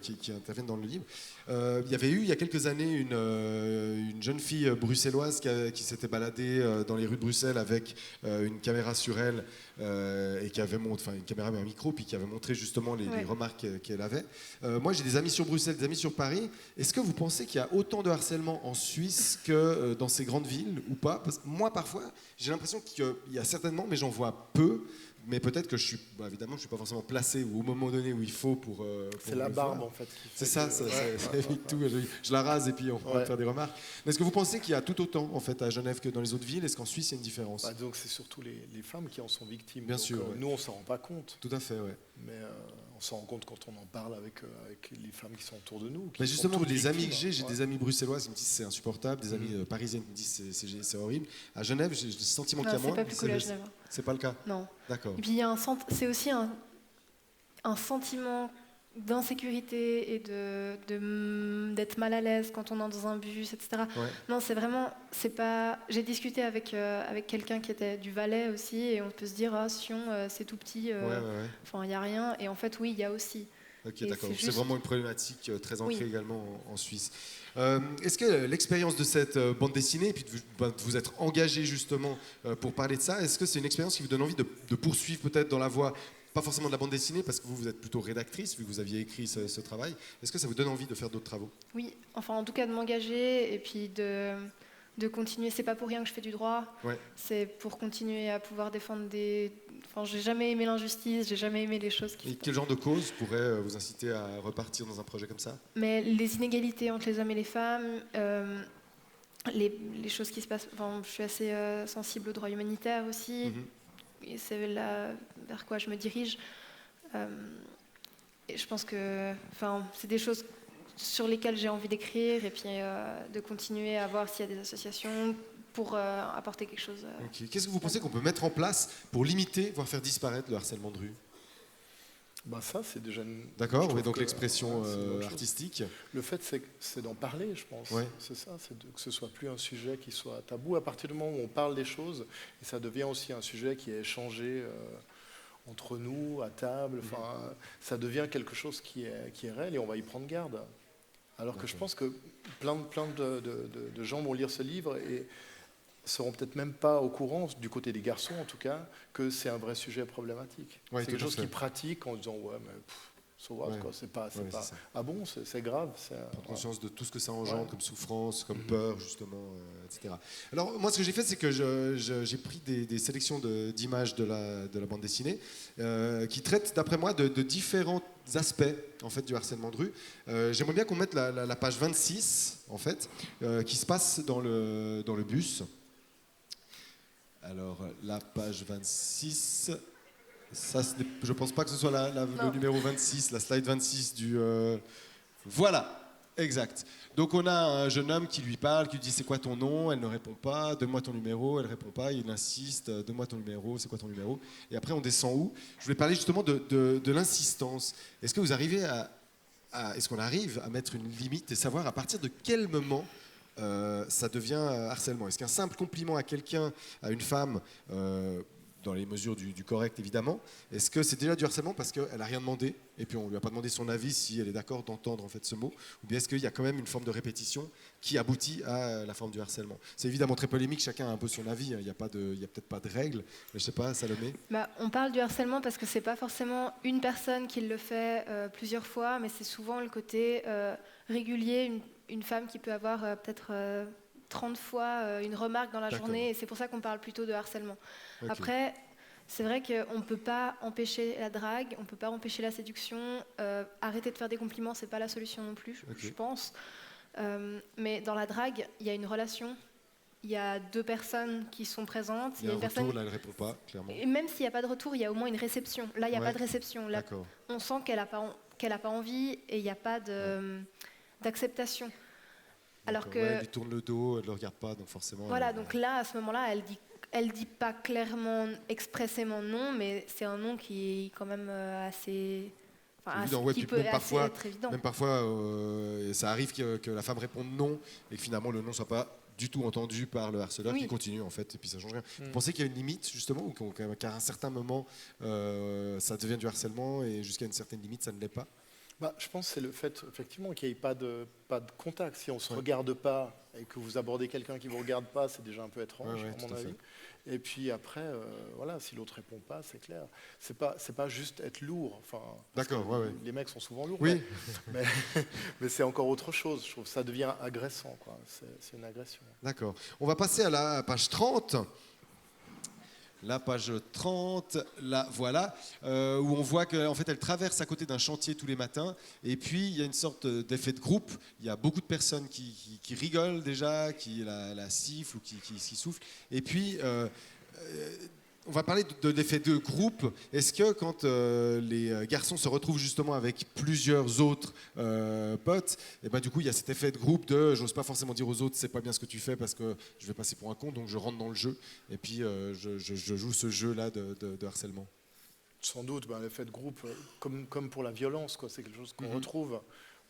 qui interviennent dans le livre. Il y avait eu il y a quelques années une jeune fille bruxelloise qui s'était baladée dans les rues de Bruxelles avec une caméra sur elle et qui avait une caméra et un micro, puis qui avait montré justement les remarques qu'elle avait. Moi j'ai des amis sur Bruxelles, des amis sur Paris. Est-ce que vous pensez qu'il y a autant de harcèlement en Suisse que dans ces grandes villes ou pas? Parce que moi parfois j'ai l'impression qu'il y a certainement, mais j'en vois peu. Mais peut-être que évidemment, je suis pas forcément placé au moment donné où il faut pour c'est la barbe en fait. C'est ça, ça évite tout. Je la rase et puis on va faire des remarques. Mais est-ce que vous pensez qu'il y a tout autant en fait à Genève que dans les autres villes? Est-ce qu'en Suisse il y a une différence? Donc c'est surtout les femmes qui en sont victimes. Bien donc, sûr. Nous on s'en rend pas compte. Tout à fait, ouais. Mais on s'en rend compte quand on en parle avec les femmes qui sont autour de nous. Mais justement, les amis que j'ai des amis bruxelloises qui me disent c'est insupportable, des amis parisiennes qui me disent c'est horrible. À Genève, j'ai le sentiment qu'il y a moins. C'est pas plus cool à Genève. C'est pas le cas? Non. D'accord. Et puis c'est aussi un sentiment d'insécurité et d'être mal à l'aise quand on est dans un bus, etc. Ouais. Non, c'est pas. J'ai discuté avec quelqu'un qui était du Valais aussi, et on peut se dire Sion, c'est tout petit, enfin il y a rien. Et en fait, oui, il y a aussi. Ok, et d'accord. c'est C'est vraiment une problématique très ancrée également en Suisse. Est-ce que l'expérience de cette bande dessinée, et puis de vous être engagé justement pour parler de ça, est-ce que c'est une expérience qui vous donne envie de poursuivre peut-être dans la voie, pas forcément de la bande dessinée, parce que vous êtes plutôt rédactrice, vu que vous aviez écrit ce travail. Est-ce que ça vous donne envie de faire d'autres travaux? Oui, enfin en tout cas de m'engager et puis de continuer. C'est pas pour rien que je fais du droit. Ouais. C'est pour continuer à pouvoir défendre des... Enfin, j'ai jamais aimé l'injustice, j'ai jamais aimé les choses qui... Et quel genre de cause pourrait vous inciter à repartir dans un projet comme ça? Mais les inégalités entre les hommes et les femmes, les choses qui se passent... Enfin, je suis assez sensible aux droits humanitaires aussi. Et c'est là vers quoi je me dirige. Et je pense que... Enfin, c'est des choses sur lesquelles j'ai envie d'écrire et puis de continuer à voir s'il y a des associations pour apporter quelque chose. Okay. Qu'est-ce que vous pensez qu'on peut mettre en place pour limiter, voire faire disparaître le harcèlement de rue? Ça, c'est déjà une... D'accord, oui, donc l'expression artistique. Le fait, c'est d'en parler, je pense. Ouais. C'est ça, que ce soit plus un sujet qui soit tabou. À partir du moment où on parle des choses, et ça devient aussi un sujet qui est échangé entre nous, à table, ça devient quelque chose qui est réel et on va y prendre garde. Alors que je pense que plein de gens vont lire ce livre et seront peut-être même pas au courant, du côté des garçons en tout cas, que c'est un vrai sujet problématique. Ouais, c'est quelque chose qu'ils pratiquent en disant ouais mais so what, quoi, c'est pas ça. ah bon, c'est grave. Prendre conscience de tout ce que ça engendre comme souffrance, comme peur justement, etc. Alors moi ce que j'ai fait, c'est que j'ai pris des sélections d'images de la bande dessinée qui traitent d'après moi de différents aspects en fait du harcèlement de rue. J'aimerais bien qu'on mette la page 26 en fait, qui se passe dans le bus. Alors, la page 26, ça, je ne pense pas que ce soit le numéro 26, la slide 26 du... Voilà. Exact. Donc on a un jeune homme qui lui parle, qui lui dit c'est quoi ton nom, elle ne répond pas, donne-moi ton numéro, elle ne répond pas, il insiste, donne-moi ton numéro, c'est quoi ton numéro. Et après on descend où? Je voulais parler justement de l'insistance. Est-ce que vous arrivez est-ce qu'on arrive à mettre une limite et savoir à partir de quel moment ça devient harcèlement? Est-ce qu'un simple compliment à quelqu'un, à une femme, dans les mesures du correct évidemment, est-ce que c'est déjà du harcèlement parce qu'elle n'a rien demandé et puis on ne lui a pas demandé son avis si elle est d'accord d'entendre en fait ce mot, ou bien est-ce qu'il y a quand même une forme de répétition qui aboutit à la forme du harcèlement? C'est évidemment très polémique, chacun a un peu son avis, il n'y a peut-être pas de règles, mais je sais pas, Salomé. On parle du harcèlement parce que c'est pas forcément une personne qui le fait plusieurs fois, mais c'est souvent le côté régulier, une femme qui peut avoir peut-être 30 fois une remarque dans la D'accord. journée, et c'est pour ça qu'on parle plutôt de harcèlement. Ok. Après, c'est vrai qu'on ne peut pas empêcher la drague, on ne peut pas empêcher la séduction, arrêter de faire des compliments, c'est pas la solution non plus, Ok. je pense. Mais dans la drague, il y a une relation, il y a deux personnes qui sont présentes, Il y a un une retour, personne... là elle répond pas, clairement. Et même s'il n'y a pas de retour, il y a au moins une réception. Là, il n'y a Ouais. pas de réception. Là, D'accord. on sent qu'elle n'a pas envie et il n'y a pas d'acceptation. Alors D'accord. que, Ouais, elle lui tourne le dos, elle ne le regarde pas, donc forcément... voilà, donc là, à ce moment-là, elle dit pas clairement, expressément non, mais c'est un non qui est quand même assez... C'est évident, ouais, qui puis peut même assez parfois, être évident. Même parfois, ça arrive que la femme réponde non et que finalement le non soit pas du tout entendu par le harceleur Oui. qui continue en fait et puis ça change rien. Vous pensez qu'il y a une limite justement ou qu'à un certain moment ça devient du harcèlement et jusqu'à une certaine limite ça ne l'est pas? Je pense que c'est le fait effectivement qu'il n'y ait pas de contact. Si on ne se regarde pas et que vous abordez quelqu'un qui ne vous regarde pas, c'est déjà un peu étrange, Ouais, à tout mon à avis. fait. Et puis après, voilà, si l'autre répond pas, c'est clair. C'est pas juste être lourd. Enfin, parce D'accord, que ouais. les mecs sont souvent lourds. Oui. Mais c'est encore autre chose. Je trouve que ça devient agressant, quoi. C'est une agression. D'accord. On va passer à la page 30. La page 30, là, voilà, où on voit qu'en fait, elle traverse à côté d'un chantier tous les matins. Et puis, il y a une sorte d'effet de groupe. Il y a beaucoup de personnes qui rigolent déjà, qui la sifflent ou qui soufflent. Et puis, on va parler de l'effet de groupe. Est-ce que quand les garçons se retrouvent justement avec plusieurs autres potes, et ben du coup il y a cet effet de groupe de j'ose pas forcément dire aux autres c'est pas bien ce que tu fais parce que je vais passer pour un con, donc je rentre dans le jeu et puis je joue ce jeu là de harcèlement. Sans doute, l'effet de groupe, comme pour la violence, quoi. C'est quelque chose qu'on retrouve,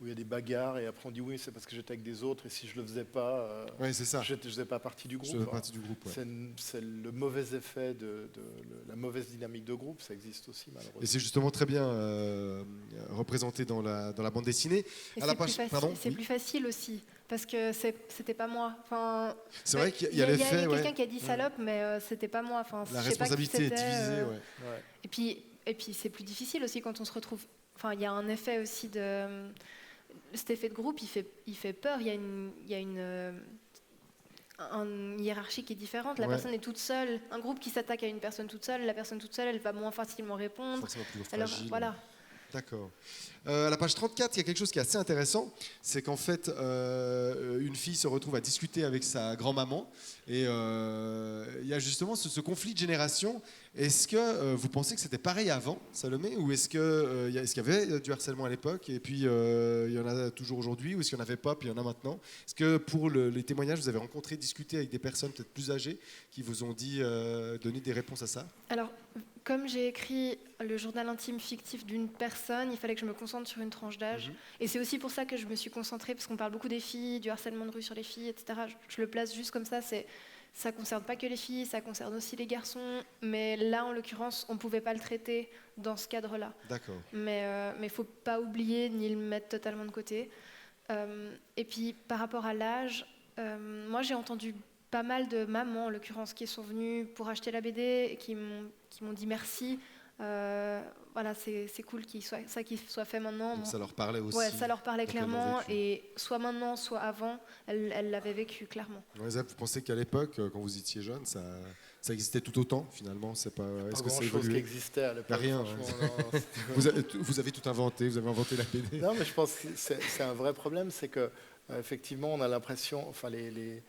où il y a des bagarres et après on dit oui, c'est parce que j'étais avec des autres et si je le faisais pas, Ouais, c'est ça. je ne faisais pas partie du groupe. Je fais partie du groupe, ouais. C'est le mauvais effet de la mauvaise dynamique de groupe, ça existe aussi malheureusement. Et c'est justement très bien représenté dans la bande dessinée. Et À la c'est plus page, facile, pardon, c'est oui. plus facile aussi, parce que c'était pas moi. Enfin, C'est vrai qu'il y il a y a l'effet, ouais. quelqu'un qui a dit salope, mais c'était pas moi. Enfin, La je sais pas qui responsabilité est c'était, divisée, ouais. Ouais. Et puis c'est plus difficile aussi quand on se retrouve. Enfin, il y a un effet aussi de cet effet de groupe. Il fait peur. Il y a une hiérarchie qui est différente. La Ouais. personne est toute seule. Un groupe qui s'attaque à une personne toute seule, la personne toute seule, elle va moins facilement répondre. Forcément plus Alors fragile. voilà. D'accord. À la page 34, il y a quelque chose qui est assez intéressant, c'est qu'en fait, une fille se retrouve à discuter avec sa grand-maman, et il y a justement ce conflit de génération. Est-ce que vous pensez que c'était pareil avant, Salomé, ou est-ce qu'il y avait du harcèlement à l'époque, et puis il y en a toujours aujourd'hui, ou est-ce qu'il n'y en avait pas, puis il y en a maintenant? Est-ce que pour les témoignages, vous avez rencontré, discuté avec des personnes peut-être plus âgées, qui vous ont dit, donné des réponses à ça? Alors, comme j'ai écrit le journal intime fictif d'une personne, il fallait que je me concentre sur une tranche d'âge. Et c'est aussi pour ça que je me suis concentrée, parce qu'on parle beaucoup des filles, du harcèlement de rue sur les filles, etc. Je le place juste comme ça. Ça ne concerne pas que les filles, ça concerne aussi les garçons. Mais là, en l'occurrence, on ne pouvait pas le traiter dans ce cadre-là. D'accord. Mais il ne faut pas oublier ni le mettre totalement de côté. Et puis, par rapport à l'âge, moi, j'ai entendu pas mal de mamans, en l'occurrence, qui sont venues pour acheter la BD et qui m'ont dit merci. Voilà, c'est cool qu'il soit fait maintenant. Donc ça leur parlait aussi. Ouais, ça leur parlait donc elles l'ont clairement. vécu. Et soit maintenant, soit avant, elles l'avaient vécu clairement. Ouais, Zep, vous pensez qu'à l'époque, quand vous étiez jeune, ça existait tout autant finalement? C'est pas. Est-ce que Pas ça grand-chose qui évoluait? existait à l'époque. Rien, franchement, non. Vous avez tout inventé, vous avez inventé la BD. Non, mais je pense que c'est un vrai problème, c'est que effectivement, on a l'impression, enfin les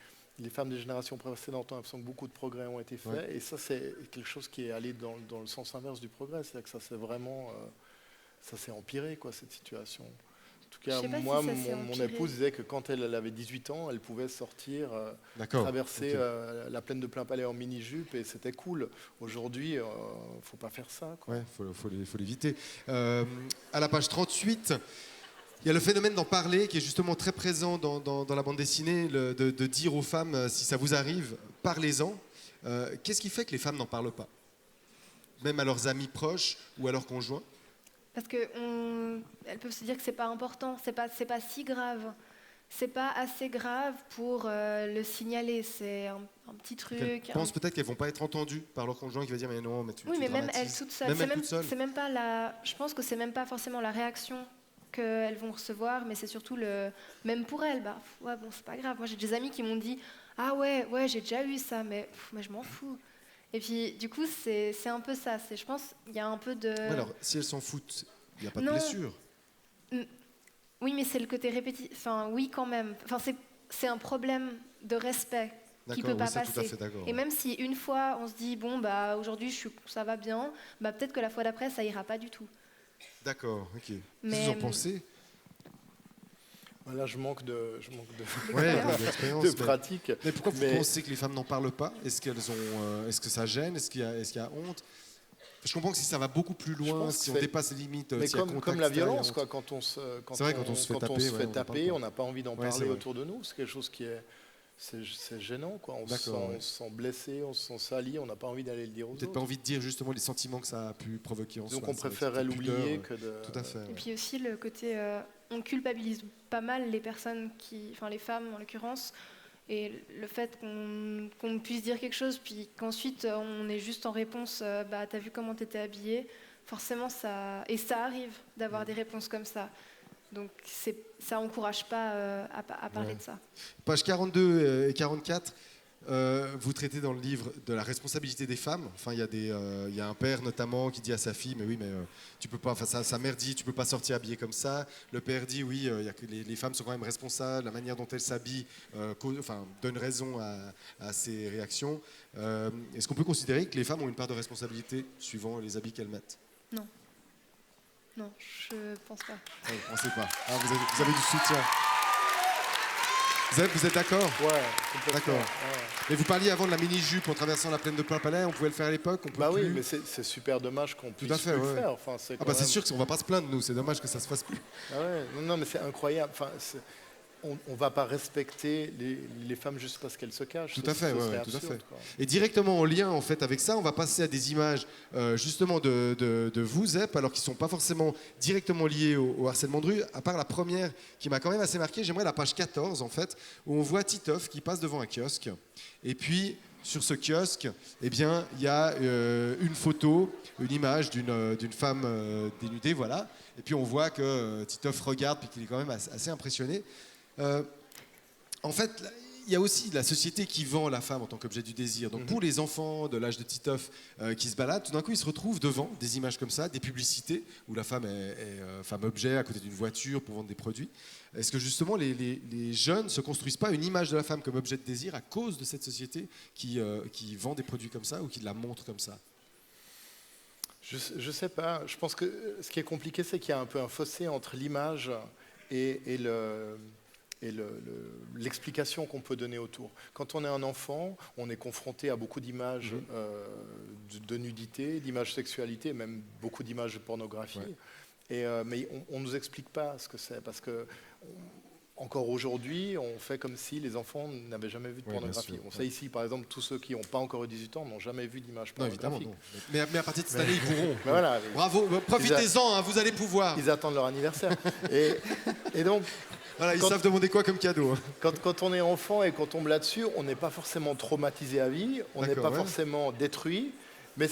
femmes des générations précédentes ont l'impression que beaucoup de progrès ont été faits, Ouais. et ça c'est quelque chose qui est allé dans le sens inverse du progrès, c'est-à-dire que ça s'est vraiment, ça s'est empiré quoi cette situation. tout cas, Je sais pas si moi, ça s'est mon empiré. épouse disait que quand elle avait 18 ans, elle pouvait sortir, D'accord. traverser Ok. la plaine de Plainpalais en mini-jupe et c'était cool. Aujourd'hui, faut pas faire ça, quoi. Ouais, faut l'éviter. À la page 38, il y a le phénomène d'en parler qui est justement très présent dans la bande dessinée, de dire aux femmes, si ça vous arrive, parlez-en. Qu'est-ce qui fait que les femmes n'en parlent pas? Même à leurs amis proches ou à leurs conjoints? Parce qu'elles peuvent se dire que c'est pas important, c'est pas si grave. C'est pas assez grave pour le signaler. C'est un petit truc. Elles pensent peut-être qu'elles vont pas être entendues par leur conjoint qui va dire mais non, mais tu Oui, mais même dramatises. elles toutes seules. Même elles toutes seules. C'est même pas je pense que c'est même pas forcément la réaction qu'elles vont recevoir, mais c'est surtout même pour elles. Bah, ouais, bon, c'est pas grave. Moi, j'ai des amis qui m'ont dit ah ouais, j'ai déjà eu ça, mais je m'en fous. Et puis, du coup, c'est un peu ça. Je pense qu'il y a un peu de. Ouais, alors, si elles s'en foutent, il n'y a pas de Non. blessure. Oui, mais c'est le côté répétitif. Enfin, oui, quand même. Enfin, c'est un problème de respect qui D'accord, peut pas oui, c'est tout à passer. fait d'accord. Et même si une fois on se dit bon bah aujourd'hui ça va bien, bah peut-être que la fois d'après ça ira pas du tout. D'accord, ok. Qu'est-ce que Mais- vous en pensez? Là, je manque de Ouais, d'expérience. de mais- pratique. Mais pourquoi vous Mais- pensez que les femmes n'en parlent pas? Est-ce que ça gêne? Est-ce qu'il y a honte? Je comprends que si ça va beaucoup plus Je loin, pense si que on c'est- dépasse les limites, Mais s'il y a comme contact, la etc., il y a violence, honte. quoi, quand on se C'est vrai, quand on se fait taper, ouais, on en parle pas. on n'a pas envie d'en Ouais, c'est parler vrai. autour de nous. C'est quelque chose qui est, c'est gênant, quoi. On se D'accord, ouais. sent blessé, on se sent sali, on n'a pas envie d'aller le dire aux Peut-être autres. pas envie de dire justement les sentiments que ça a pu provoquer en soi. Donc on ça, cette préférerait pudeur, l'oublier que de. Tout à fait. Et ouais. puis aussi le côté on culpabilise pas mal les personnes enfin les femmes en l'occurrence, et le fait qu'on puisse dire quelque chose puis qu'ensuite on est juste en réponse bah t'as vu comment t'étais habillée, forcément ça arrive d'avoir des réponses comme ça. Donc ça encourage pas à parler Ouais. de ça. Page 42 et 44, vous traitez dans le livre de la responsabilité des femmes. Enfin, il y a un père notamment qui dit à sa fille, mais oui, mais tu peux pas. Enfin, sa mère dit, tu peux pas sortir habillée comme ça. Le père dit, oui, il y a que les femmes sont quand même responsables. La manière dont elles s'habillent, donne raison à ces réactions. Est-ce qu'on peut considérer que les femmes ont une part de responsabilité suivant les habits qu'elles mettent? Non, je pense pas. Ah, vous pensez pas. Ah, vous avez du soutien. Vous êtes d'accord? Ouais, complètement. D'accord. Ouais. Mais vous parliez avant de la mini-jupe en traversant la plaine de Plainpalais, on pouvait le faire à l'époque, on peut Bah plus. oui, mais c'est super dommage qu'on puisse à fait, plus ouais. le faire. Enfin, c'est Ah quand bah c'est même- sûr qu'on va pas se plaindre nous, c'est dommage que ça se fasse plus. Ah ouais, non, mais c'est incroyable. Enfin, on ne va pas respecter les femmes juste parce qu'elles se cachent. Tout à fait, Ce ouais, serait tout à absurde, fait. quoi. Et directement en lien en fait avec ça, on va passer à des images justement de vous, Zep, alors qu'ils sont pas forcément directement liés au harcèlement de rue, à part la première qui m'a quand même assez marqué. J'aimerais la page 14 en fait, où on voit Titoff qui passe devant un kiosque. Et puis sur ce kiosque, eh bien, il y a une photo, une image d'une femme dénudée, voilà. Et puis on voit que Titoff regarde puis qu'il est quand même assez impressionné. En fait, il y a aussi la société qui vend la femme en tant qu'objet du désir. Donc pour les enfants de l'âge de Titoff qui se baladent, tout d'un coup ils se retrouvent devant des images comme ça, des publicités où la femme est femme objet à côté d'une voiture pour vendre des produits. Est-ce que justement les jeunes ne se construisent pas une image de la femme comme objet de désir à cause de cette société qui vend des produits comme ça ou qui la montre comme ça? Je sais pas. Je pense que ce qui est compliqué, c'est qu'il y a un peu un fossé entre l'image et l'explication qu'on peut donner autour. Quand on est un enfant, on est confronté à beaucoup d'images de nudité, d'images de sexualité, même beaucoup d'images de pornographie. Ouais. Mais on ne nous explique pas ce que c'est, parce que encore aujourd'hui, on fait comme si les enfants n'avaient jamais vu de Oui, bien pornographie. sûr, On sait ici, par exemple, tous ceux qui n'ont pas encore eu 18 ans n'ont jamais vu d'image Non, évidemment, pornographique. non. Mais à partir de cette année, ils pourront. Mais voilà, Bravo, profitez-en, hein, vous allez pouvoir. ils attendent leur anniversaire. et donc, Voilà, ils quand- savent demander quoi comme cadeau. hein. quand on est enfant et qu'on tombe là-dessus, on n'est pas forcément traumatisé à vie, on n'est D'accord, pas ouais. forcément détruit, mais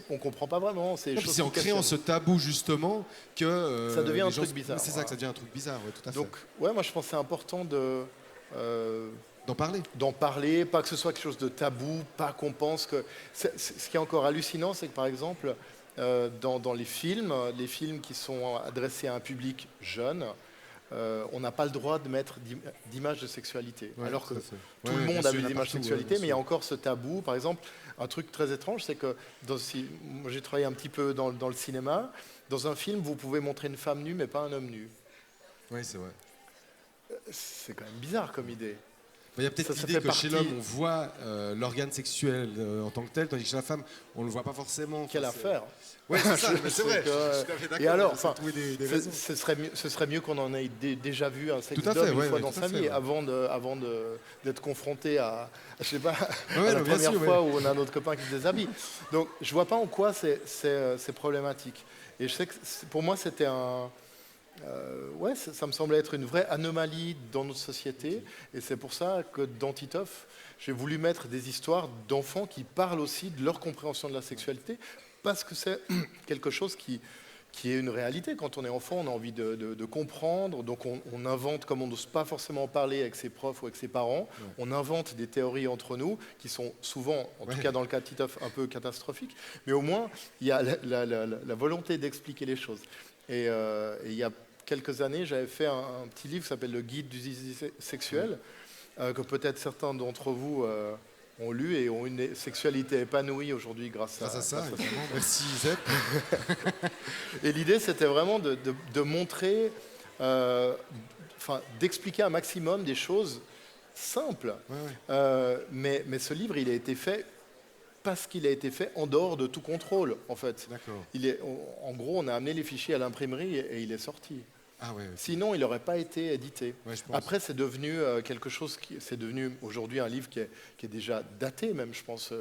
on comprend pas vraiment. C'est des Non, puis choses c'est en qui créant ce questionnent. tabou justement que Ça devient les un gens truc bizarre, C'est ça, voilà. que ça devient un truc bizarre, ouais, tout à fait. Donc, ouais, moi je pense que c'est important D'en parler. d'en parler, pas que ce soit quelque chose de tabou, pas qu'on pense que... Ce qui est encore hallucinant, c'est que par exemple, dans les films qui sont adressés à un public jeune, on n'a pas le droit de mettre d'images de sexualité. Ouais, alors que tout à fait. tout Ouais, le bien monde sûr, a vu il y en des a images de partout, sexualité, ouais, bien mais il y a sûr. encore ce tabou. Par exemple, un truc très étrange, c'est que moi, j'ai travaillé un petit peu dans le cinéma. Dans un film, vous pouvez montrer une femme nue, mais pas un homme nu. Oui, c'est vrai. C'est quand même bizarre comme idée. Il y a peut-être Ça l'idée fait que chez partie- l'homme, on voit l'organe sexuel en tant que tel, tandis que chez la femme, on ne le voit pas forcément. Quelle Enfin, affaire. Oui, c'est ça, Je mais c'est sais vrai. que, Je suis tout à fait d'accord. Et alors, j'essaie de trouver des raisons. ce serait mieux qu'on en ait déjà vu un sexe Tout à d'homme fait, une ouais, fois ouais, dans tout à sa fait, vie, ouais. avant d'être confronté à, je sais pas, Ouais, à la non, bien première sûr, fois ouais. où on a notre copain qui se déshabille. Donc, je vois pas en quoi c'est problématique. Et je sais que pour moi, c'était ouais, ça me semblait être une vraie anomalie dans notre société. Et c'est pour ça que dans Titeuf, j'ai voulu mettre des histoires d'enfants qui parlent aussi de leur compréhension de la sexualité, parce que c'est quelque chose qui est une réalité. Quand on est enfant, on a envie de comprendre, donc on invente, comme on n'ose pas forcément en parler avec ses profs ou avec ses parents, on invente des théories entre nous qui sont souvent, en tout cas dans le cas de Titeuf, un peu catastrophiques, mais au moins, il y a la volonté d'expliquer les choses. Et il y a quelques années, j'avais fait un petit livre qui s'appelle Le Guide du zizi sexuel, que peut-être certains d'entre vous ont lu et ont une sexualité épanouie aujourd'hui grâce à ça, évidemment. Merci, Zep. Et l'idée, c'était vraiment de montrer, d'expliquer un maximum des choses simples. Mais ce livre, il a été fait parce qu'il a été fait en dehors de tout contrôle, en fait. D'accord. En gros, on a amené les fichiers à l'imprimerie et il est sorti. Ah ouais. Sinon, il n'aurait pas été édité. Ouais, je pense. Après, c'est devenu quelque chose c'est devenu aujourd'hui un livre qui est déjà daté, même, je pense.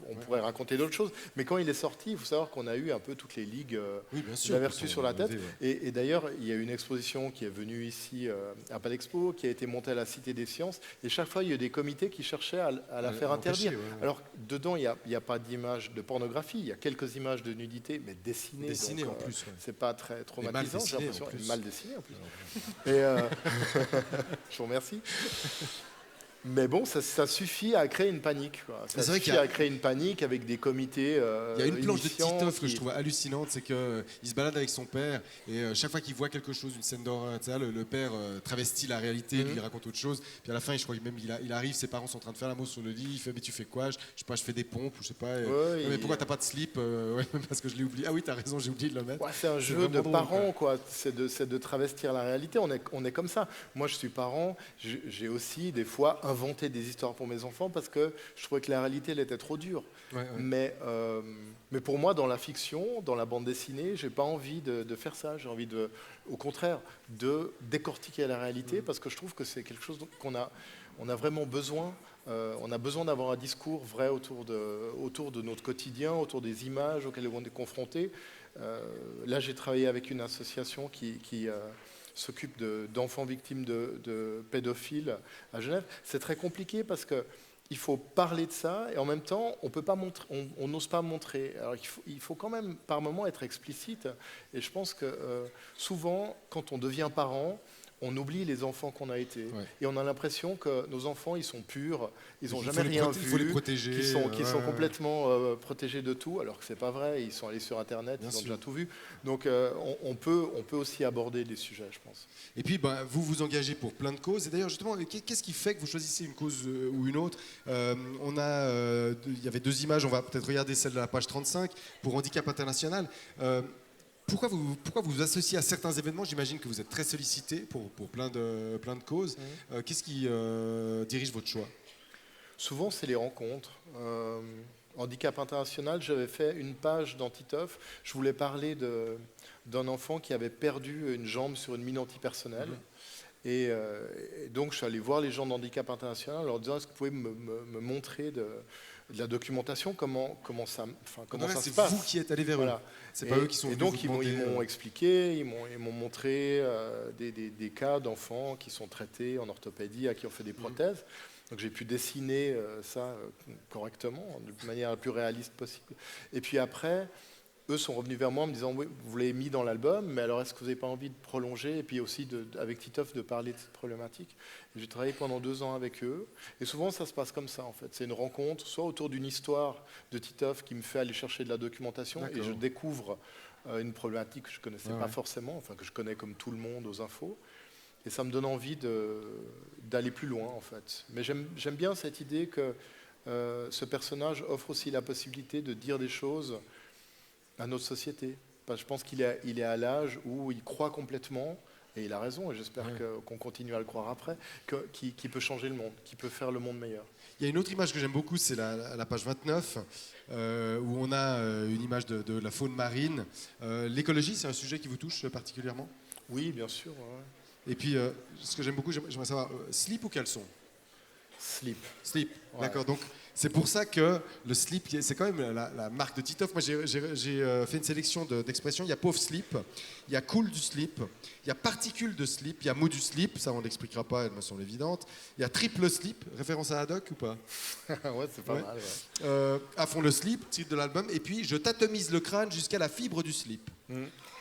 On pourrait raconter d'autres choses. Mais quand il est sorti, il faut savoir qu'on a eu un peu toutes les ligues Oui, bien sûr, de la vertu qui sont sur la tête. notées, ouais. Et d'ailleurs, il y a une exposition qui est venue ici à Palexpo, qui a été montée à la Cité des Sciences. Et chaque fois, il y a eu des comités qui cherchaient à la faire empêcher, interdire. ouais. Alors, dedans, il n'y a pas d'image de pornographie. Il y a quelques images de nudité, mais dessinées. Dessinées donc, en plus, ouais. c'est pas très traumatisant, mal j'ai dessinées, l'impression. en plus. Et mal dessinées en plus. Et je vous remercie. Mais bon, ça suffit à créer une panique, quoi. Ça C'est vrai suffit qu'il y a- à créer une panique avec des comités. Il y a une planche de initiants Titeuf que qui- je trouve hallucinante, c'est qu'il se balade avec son père et chaque fois qu'il voit quelque chose, une scène d'horreur, etc., le père travestit la réalité, lui raconte autre chose. Puis à la fin, je crois que même il arrive, ses parents sont en train de faire l'amour sur le lit, il fait mais tu fais quoi? Je sais pas, je fais des pompes ou je sais pas. Ouais, mais pourquoi t'as pas de slip? Ouais, parce que je l'ai oublié. Ah oui, t'as raison, j'ai oublié de le mettre. Ouais, c'est un jeu vraiment de drôle, parents, quoi. C'est de travestir la réalité. On est comme ça. Moi, je suis parent. J'ai aussi, des fois, inventé des histoires pour mes enfants parce que je trouvais que la réalité, elle était trop dure. Ouais. Mais pour moi, dans la fiction, dans la bande dessinée, j'ai pas envie de faire ça. J'ai envie au contraire, de décortiquer la réalité parce que je trouve que c'est quelque chose qu'on a vraiment besoin. On a besoin d'avoir un discours vrai autour de notre quotidien, autour des images auxquelles on est confronté. Là, j'ai travaillé avec une association qui s'occupe d'enfants victimes de pédophiles à Genève. C'est très compliqué parce que il faut parler de ça et en même temps, on peut pas montrer, on n'ose pas montrer. Alors il faut quand même par moment être explicite. Et je pense que souvent, quand on devient parent, on oublie les enfants qu'on a été. Ouais. Et on a l'impression que nos enfants, ils sont purs, ils n'ont Il faut jamais les rien il vu, faut les protéger. qui sont ouais. complètement protégés de tout, alors que c'est pas vrai. Ils sont allés sur Internet, Bien ils ont sûr. déjà tout vu. Donc on peut aussi aborder des sujets, je pense. Et puis, vous vous engagez pour plein de causes. Et d'ailleurs, justement, qu'est-ce qui fait que vous choisissez une cause ou une autre? Il y avait deux images, on va peut-être regarder celle de la page 35, pour Handicap International. Pourquoi vous associez à certains événements? J'imagine que vous êtes très sollicité pour plein de causes. Qu'est-ce qui dirige votre choix? Souvent, c'est les rencontres. Handicap International, j'avais fait une page dans Titeuf. Je voulais parler d'un enfant qui avait perdu une jambe sur une mine antipersonnelle. Et donc, je suis allé voir les gens d'Handicap International en leur disant, est-ce que vous pouvez me montrer de la documentation, comment ça se passe. C'est vous qui êtes allé vers Voilà. eux. C'est pas eux qui sont et venus donc, vous demander, ils m'ont expliqué, ils m'ont montré des cas d'enfants qui sont traités en orthopédie, à qui on fait des prothèses. Donc j'ai pu dessiner ça correctement, de manière la plus réaliste possible. Et puis après, eux sont revenus vers moi en me disant, oui, vous l'avez mis dans l'album, mais alors est-ce que vous n'avez pas envie de prolonger? Et puis aussi, avec Titeuf, de parler de cette problématique. Et j'ai travaillé pendant 2 ans avec eux. Et souvent, ça se passe comme ça, en fait. C'est une rencontre, soit autour d'une histoire de Titeuf qui me fait aller chercher de la documentation, et je découvre une problématique que je ne connaissais pas forcément, enfin que je connais comme tout le monde aux infos. Et ça me donne envie d'aller plus loin, en fait. Mais j'aime bien cette idée que ce personnage offre aussi la possibilité de dire des choses à notre société. Parce que je pense qu'il est à l'âge où il croit complètement Et il a raison, et j'espère qu'on continue à le croire après, qui peut changer le monde, qui peut faire le monde meilleur. Il y a une autre image que j'aime beaucoup, c'est la page 29, où on a une image de la faune marine. L'écologie, c'est un sujet qui vous touche particulièrement? Oui, bien sûr. Ouais. Et puis, ce que j'aime beaucoup, j'aimerais savoir, slip ou caleçon? Slip. Slip, Ouais. d'accord. Donc, c'est pour ça que le slip, c'est quand même la marque de Titoff. Moi, j'ai fait une sélection d'expressions. Il y a pauvre slip, il y a cool du slip, il y a particule de slip, il y a mot du slip, ça on l'expliquera pas, elle me semble évidente. Il y a triple slip, référence à Haddock ou pas? Ouais, c'est pas Ouais. mal. Ouais. À fond le slip, titre de l'album. Et puis, je t'atomise le crâne jusqu'à la fibre du slip.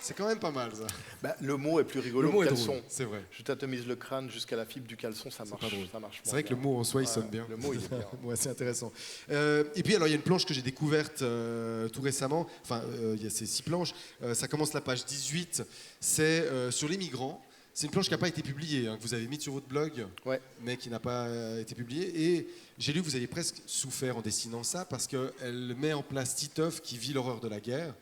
C'est quand même pas mal, ça. Bah, le mot est plus rigolo Le mot que est caleçon. drôle, c'est vrai. Je t'atomise le crâne jusqu'à la fibre du caleçon, ça marche. pas drôle. Ça marche C'est vrai que le mot en soi, il sonne bien. Le mot, il est bien. Ouais, c'est intéressant. Et puis, alors, il y a une planche que j'ai découverte tout récemment. Enfin, il y a ces 6 planches. Ça commence la page 18. C'est sur les migrants. C'est une planche qui n'a pas été publiée, hein, que vous avez mise sur votre blog, Ouais. mais qui n'a pas été publiée. Et j'ai lu que vous aviez presque souffert en dessinant ça, parce qu'elle met en place Titoff, qui vit l'horreur de la guerre,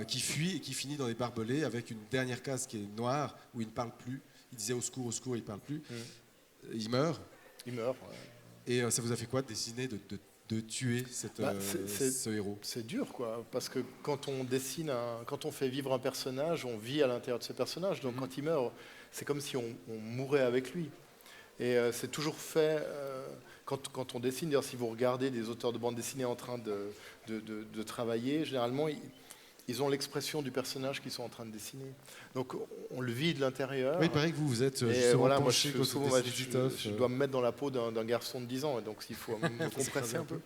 qui fuit et qui finit dans des barbelés, avec une dernière case qui est noire, où il ne parle plus. Il disait au secours, il ne parle plus. Il meurt. Il meurt. Ouais. Et ça vous a fait quoi de dessiner, de tuer ce héros? C'est dur, quoi, parce que quand on dessine, quand on fait vivre un personnage, on vit à l'intérieur de ce personnage. Donc quand il meurt, c'est comme si on mourait avec lui. Et c'est toujours fait quand on dessine. D'ailleurs, si vous regardez des auteurs de bande dessinée en train de travailler, généralement, ils ont l'expression du personnage qu'ils sont en train de dessiner. Donc on le vit de l'intérieur. Oui, il paraît que vous êtes Et justement voilà, moi, penché contre souvent, des Titoff. je dois me mettre dans la peau d'un garçon de 10 ans, et donc il faut me compresser un peu.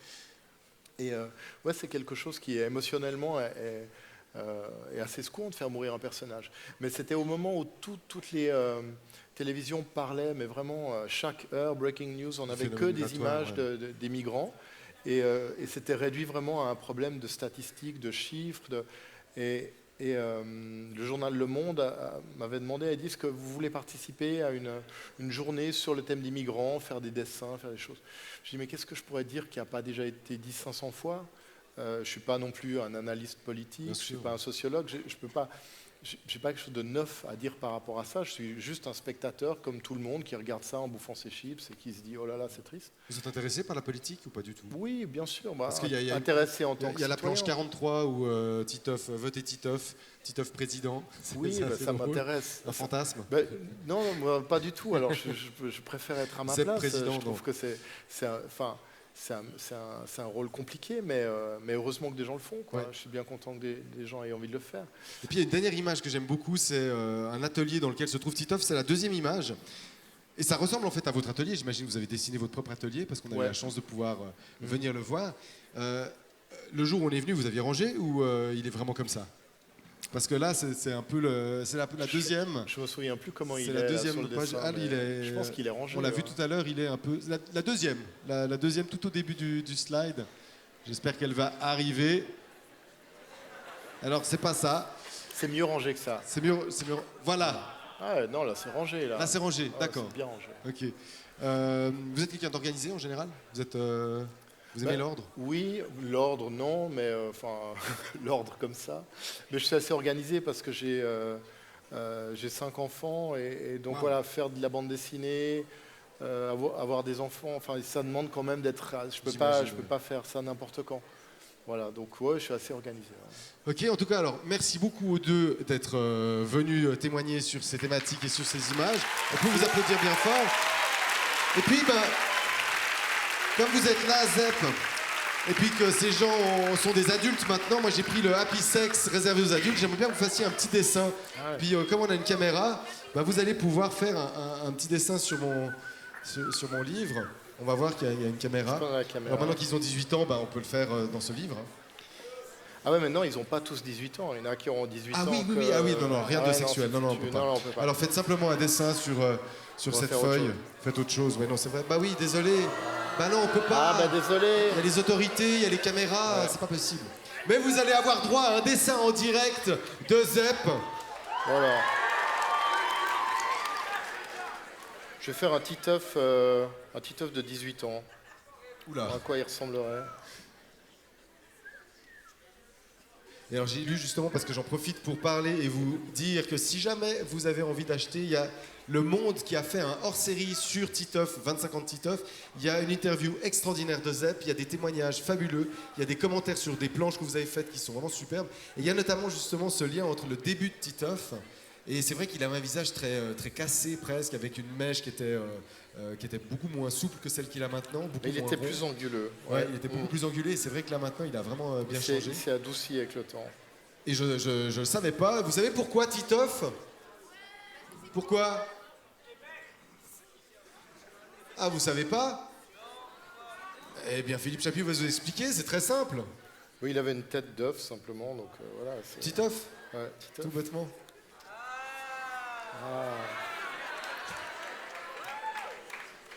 Et ouais, c'est quelque chose qui émotionnellement est assez secouant de faire mourir un personnage. Mais c'était au moment où toutes les télévisions parlaient, mais vraiment chaque heure, breaking news, on n'avait que des images des migrants. Et c'était réduit vraiment à un problème de statistiques, de chiffres. Et le journal Le Monde m'avait demandé, elle dit, est-ce que vous voulez participer à une journée sur le thème des migrants, faire des dessins, faire des choses. Je dis, mais qu'est-ce que je pourrais dire qui n'a pas déjà été dit 500 fois? Je ne suis pas non plus un analyste politique, je ne suis pas un sociologue, je peux pas... J'ai pas quelque chose de neuf à dire par rapport à ça. Je suis juste un spectateur comme tout le monde qui regarde ça en bouffant ses chips et qui se dit oh là là, c'est triste. Vous êtes intéressé par la politique ou pas du tout? Oui, bien sûr. Parce qu'il y a intéressé en tant que il y a la planche citoyen. 43 où Titoff, votez Titoff président. Oui, ça drôle. m'intéresse. Un fantasme? Non, moi, pas du tout. Alors je préfère être à ma Zep place. président, je trouve que c'est un rôle compliqué, mais heureusement que des gens le font, quoi. Ouais. Je suis bien content que des gens aient envie de le faire. Et puis il y a une dernière image que j'aime beaucoup, c'est un atelier dans lequel se trouve Titoff, c'est la deuxième image. Et ça ressemble en fait à votre atelier, j'imagine que vous avez dessiné votre propre atelier parce qu'on a eu la chance de pouvoir venir le voir. Le jour où on est venu, vous aviez rangé ou il est vraiment comme ça? Parce que là, c'est un peu la deuxième. Je me souviens plus comment il C'est est. la là, deuxième sur le page. dessin, Ah, mais je pense qu'il est rangé. On l'a vu ouais. tout à l'heure, il est un peu. La deuxième. La deuxième tout au début du slide. J'espère qu'elle va arriver. Alors, c'est pas ça. C'est mieux rangé que ça. C'est mieux. Voilà. Ah non, là c'est rangé. Là, Là, c'est rangé. Ah, D'accord. C'est bien rangé. Ok. Vous êtes quelqu'un d'organisé en général? Vous aimez l'ordre? Oui, l'ordre non, mais enfin l'ordre comme ça. Mais je suis assez organisé parce que j'ai 5 enfants et donc voilà, faire de la bande dessinée, avoir des enfants, enfin ça demande quand même d'être. Je peux pas faire ça n'importe quand. Voilà, donc ouais, je suis assez organisé. Ouais. Ok, en tout cas, alors merci beaucoup aux deux d'être venus témoigner sur ces thématiques et sur ces images. On peut vous applaudir bien fort. Et puis, comme vous êtes là, Zep, et puis que ces gens sont des adultes maintenant, moi j'ai pris le Happy Sex réservé aux adultes. J'aimerais bien que vous fassiez un petit dessin. Ah ouais. Puis comme on a une caméra, vous allez pouvoir faire un petit dessin sur mon livre. On va voir qu'il y a une caméra. La caméra. Alors maintenant qu'ils ont 18 ans, on peut le faire dans ce livre. Ah ouais, maintenant ils n'ont pas tous 18 ans. Il y en a qui auront 18 ans. Non, rien de sexuel. Non, on peut pas. Non, on peut pas. Alors faites simplement un dessin sur cette feuille. Faites autre chose. Ouais, non, c'est vrai. Bah oui, désolé. Bah non, on peut pas. Ah bah désolé. Il y a les autorités, il y a les caméras, c'est pas possible. Mais vous allez avoir droit à un dessin en direct de Zep. Voilà. Je vais faire un Titoff de 18 ans. Oula. À quoi il ressemblerait? Et alors j'ai lu justement parce que j'en profite pour parler et vous dire que si jamais vous avez envie d'acheter, il y a Le Monde qui a fait un hors-série sur Titeuf, 25 ans de Titeuf. Il y a une interview extraordinaire de Zep, il y a des témoignages fabuleux, il y a des commentaires sur des planches que vous avez faites qui sont vraiment superbes. Et il y a notamment justement ce lien entre le début de Titeuf, et c'est vrai qu'il avait un visage très cassé presque, avec une mèche qui était beaucoup moins souple que celle qu'il a maintenant. Mais il était plus anguleux. Ouais, il était beaucoup plus angulé, et c'est vrai que là maintenant il a vraiment bien changé. Il s'est adouci avec le temps. Et je le savais pas. Vous savez pourquoi Titeuf? Pourquoi? Ah, vous savez pas? Eh bien, Philippe Chapuis va vous expliquer, c'est très simple. Oui, il avait une tête d'œuf, simplement, donc voilà. Titeuf? Ouais, Titeuf. Tout bêtement.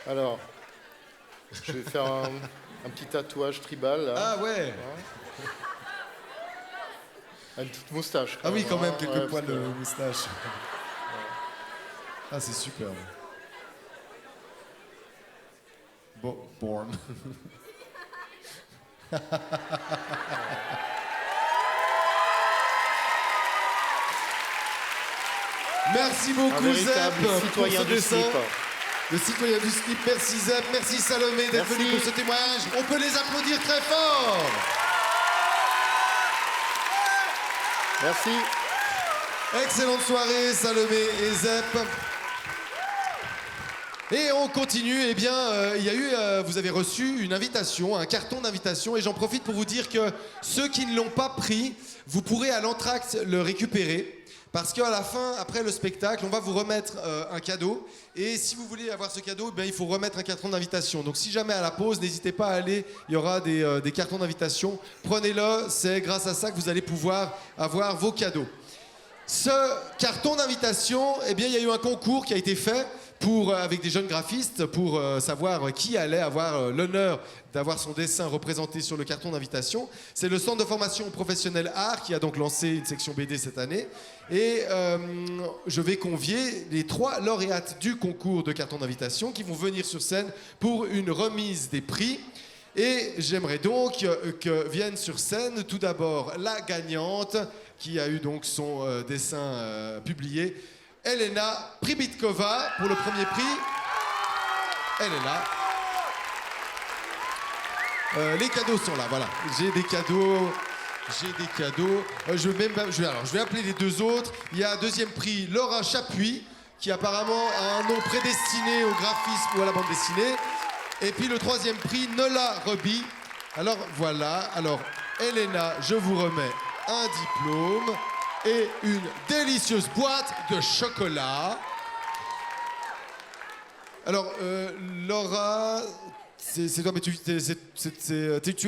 Alors, je vais faire un petit tatouage tribal, là. Ah ouais. Une petite moustache. Ah oui, quand même, quelques ouais, poils de moustache. Ah, c'est superbe. Born. Merci beaucoup, Zep, pour ce dessin. Le citoyen du slip. Merci, Zep. Merci, Salomé, d'être venu pour ce témoignage. On peut les applaudir très fort. Merci. Excellente soirée, Salomé et Zep. Et on continue, eh bien, il y a eu, vous avez reçu une invitation, un carton d'invitation, et j'en profite pour vous dire que ceux qui ne l'ont pas pris, vous pourrez à l'entracte le récupérer, parce qu'à la fin, après le spectacle, on va vous remettre un cadeau, et si vous voulez avoir ce cadeau, eh bien, il faut remettre un carton d'invitation. Donc si jamais à la pause, n'hésitez pas à aller, il y aura des cartons d'invitation, prenez-le, c'est grâce à ça que vous allez pouvoir avoir vos cadeaux. Ce carton d'invitation, eh bien, il y a eu un concours qui a été fait avec des jeunes graphistes pour savoir qui allait avoir l'honneur d'avoir son dessin représenté sur le carton d'invitation. C'est le Centre de formation professionnelle art qui a donc lancé une section BD cette année. Et je vais convier les 3 lauréates du concours de carton d'invitation qui vont venir sur scène pour une remise des prix. Et j'aimerais donc que vienne sur scène tout d'abord la gagnante qui a eu donc son dessin publié. Elena Pribitkova pour le premier prix. Elena. Les cadeaux sont là, voilà. J'ai des cadeaux. Je vais appeler les 2 autres. Il y a un deuxième prix, Laura Chapuis, qui apparemment a un nom prédestiné au graphisme ou à la bande dessinée. Et puis le 3e prix, Nola Roby. Alors voilà. Alors Elena, je vous remets un diplôme et une délicieuse boîte de chocolat. Alors, Laura, c'est toi, mais tu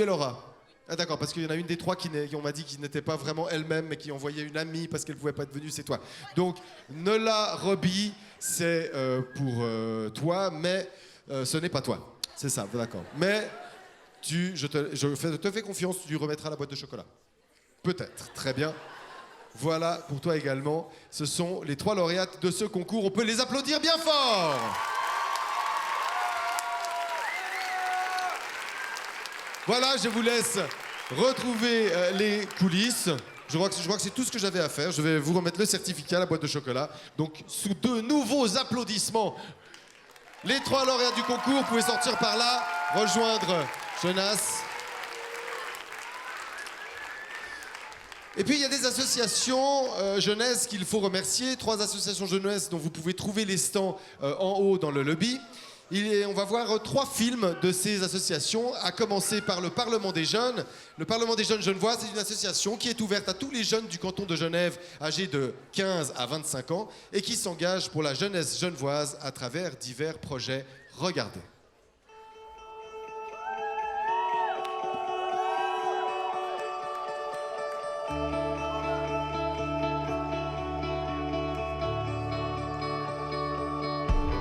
es Laura. Ah d'accord, parce qu'il y en a une des 3 qui on m'a dit qu'il n'était pas vraiment elle-même, mais qui envoyait une amie parce qu'elle ne pouvait pas être venue, c'est toi. Donc, Nola Roby, c'est pour toi, mais ce n'est pas toi. C'est ça, d'accord. Mais je te fais confiance, tu lui remettras la boîte de chocolat. Peut-être, très bien. Voilà, pour toi également. Ce sont les 3 lauréates de ce concours. On peut les applaudir bien fort. Voilà, je vous laisse retrouver les coulisses. Je crois que c'est tout ce que j'avais à faire. Je vais vous remettre le certificat, la boîte de chocolat. Donc, sous de nouveaux applaudissements, les 3 lauréats du concours, vous pouvez sortir par là, rejoindre Jonas. Et puis il y a des associations jeunesse qu'il faut remercier, 3 associations jeunesse dont vous pouvez trouver les stands en haut dans le lobby. On va voir 3 films de ces associations, à commencer par le Parlement des Jeunes. Le Parlement des Jeunes Genevois, c'est une association qui est ouverte à tous les jeunes du canton de Genève âgés de 15 à 25 ans et qui s'engage pour la jeunesse genevoise à travers divers projets. Regardez.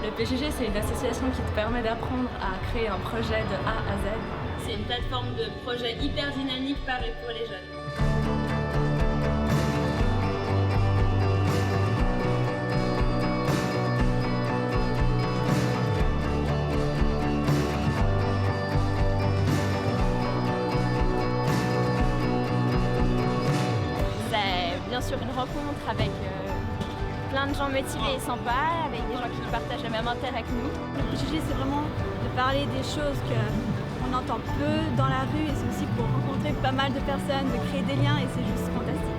Le PGG, c'est une association qui te permet d'apprendre à créer un projet de A à Z. C'est une plateforme de projet hyper dynamique par et pour les jeunes. bien sûr une rencontre avec plein de gens motivés et sympas, avec des gens qui partagent le même intérêt que nous. Le PJJ, c'est vraiment de parler des choses qu'on entend peu dans la rue et c'est aussi pour rencontrer pas mal de personnes, de créer des liens et c'est juste fantastique.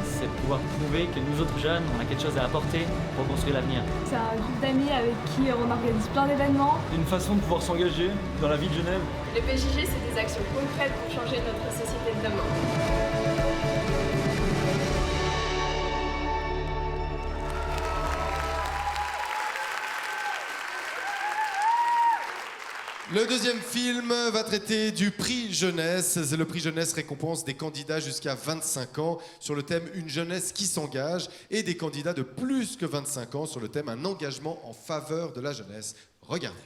C'est pouvoir prouver que nous autres jeunes, on a quelque chose à apporter pour construire l'avenir. C'est un groupe d'amis avec qui on organise plein d'événements. Une façon de pouvoir s'engager dans la vie de Genève. Le PJJ, c'est des actions concrètes pour changer notre société de demain. Le deuxième film va traiter du prix jeunesse. Le prix jeunesse récompense des candidats jusqu'à 25 ans sur le thème Une jeunesse qui s'engage et des candidats de plus que 25 ans sur le thème Un engagement en faveur de la jeunesse. Regardez.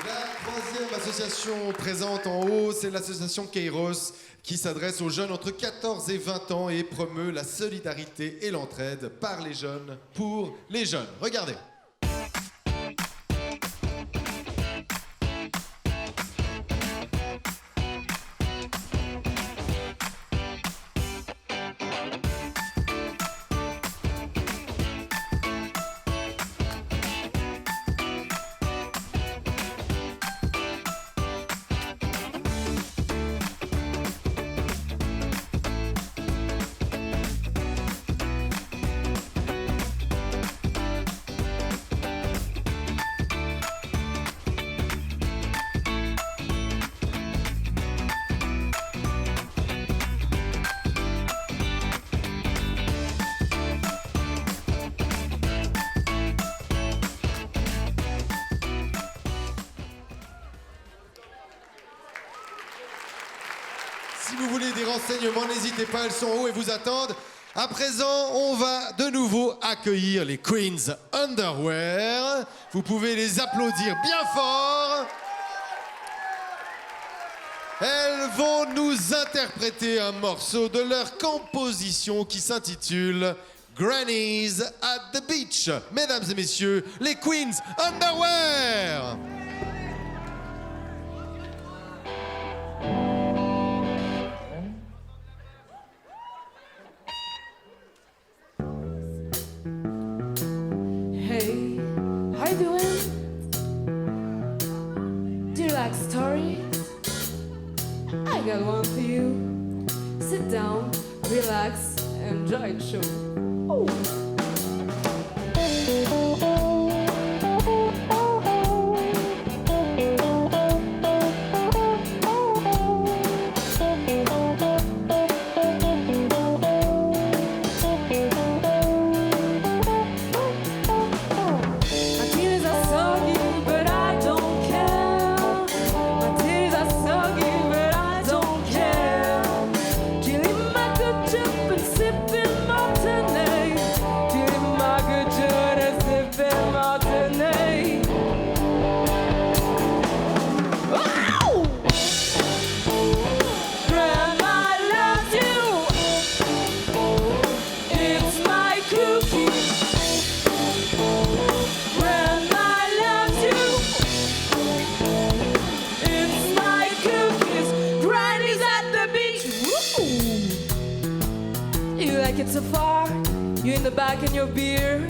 La troisième association présente en haut, c'est l'association Kairos, qui s'adresse aux jeunes entre 14 et 20 ans et promeut la solidarité et l'entraide par les jeunes pour les jeunes. Regardez. Si vous voulez des renseignements, n'hésitez pas, elles sont en haut et vous attendent. À présent, on va de nouveau accueillir les Queens Underwear. Vous pouvez les applaudir bien fort. Elles vont nous interpréter un morceau de leur composition qui s'intitule Grannies at the Beach. Mesdames et messieurs, les Queens Underwear. Hey, how you doing? Do you like stories? I got one for you. Sit down, relax, enjoy the show. Oh. like it so far. You in the back and your beer.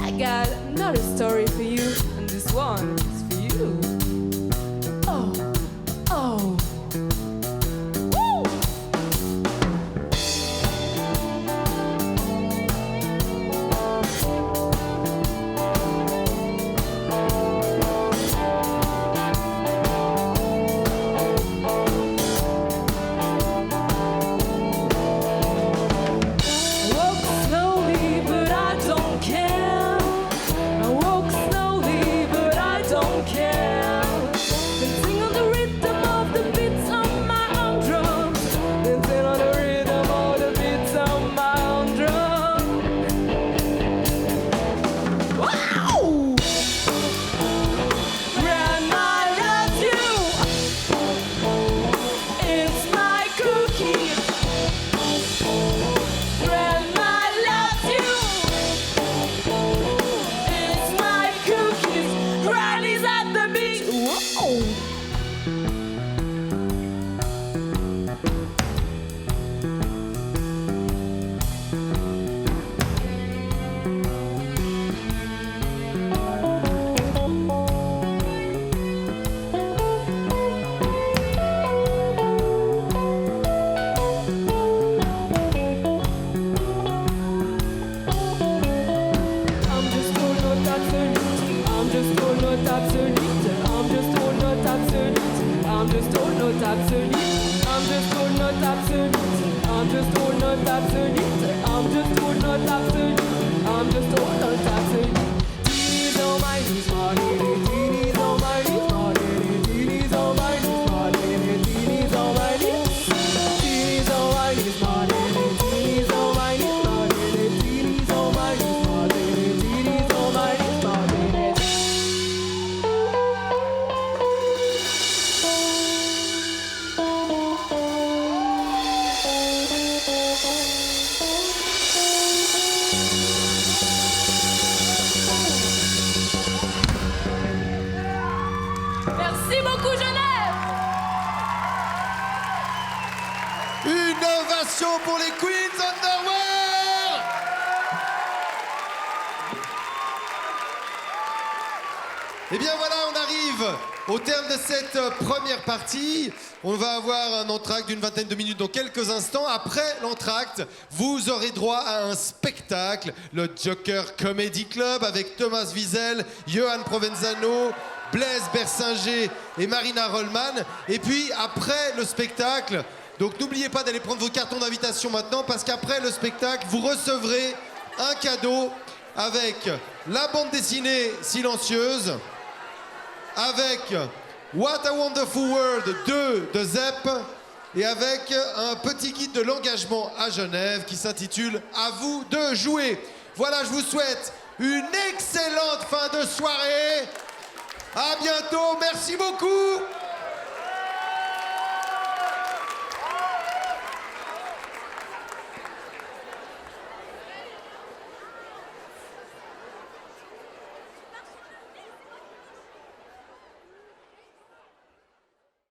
I got another story for you, and this one is for you. Oh, oh. Woo! Merci beaucoup, Genève! Une ovation pour les Queens Underwear! Et bien voilà, on arrive au terme de cette première partie. On va avoir un entracte d'une vingtaine de minutes dans quelques instants. Après l'entracte, vous aurez droit à un spectacle, le Joker Comedy Club, avec Thomas Wiesel, Johan Provenzano, Blaise Bersinger et Marina Rollman. Et puis après le spectacle, donc n'oubliez pas d'aller prendre vos cartons d'invitation maintenant, parce qu'après le spectacle, vous recevrez un cadeau avec la bande dessinée Silencieuse, avec What a Wonderful World 2 de Zepp, et avec un petit guide de l'engagement à Genève qui s'intitule « À vous de jouer ». Voilà, je vous souhaite une excellente fin de soirée. À bientôt, merci beaucoup.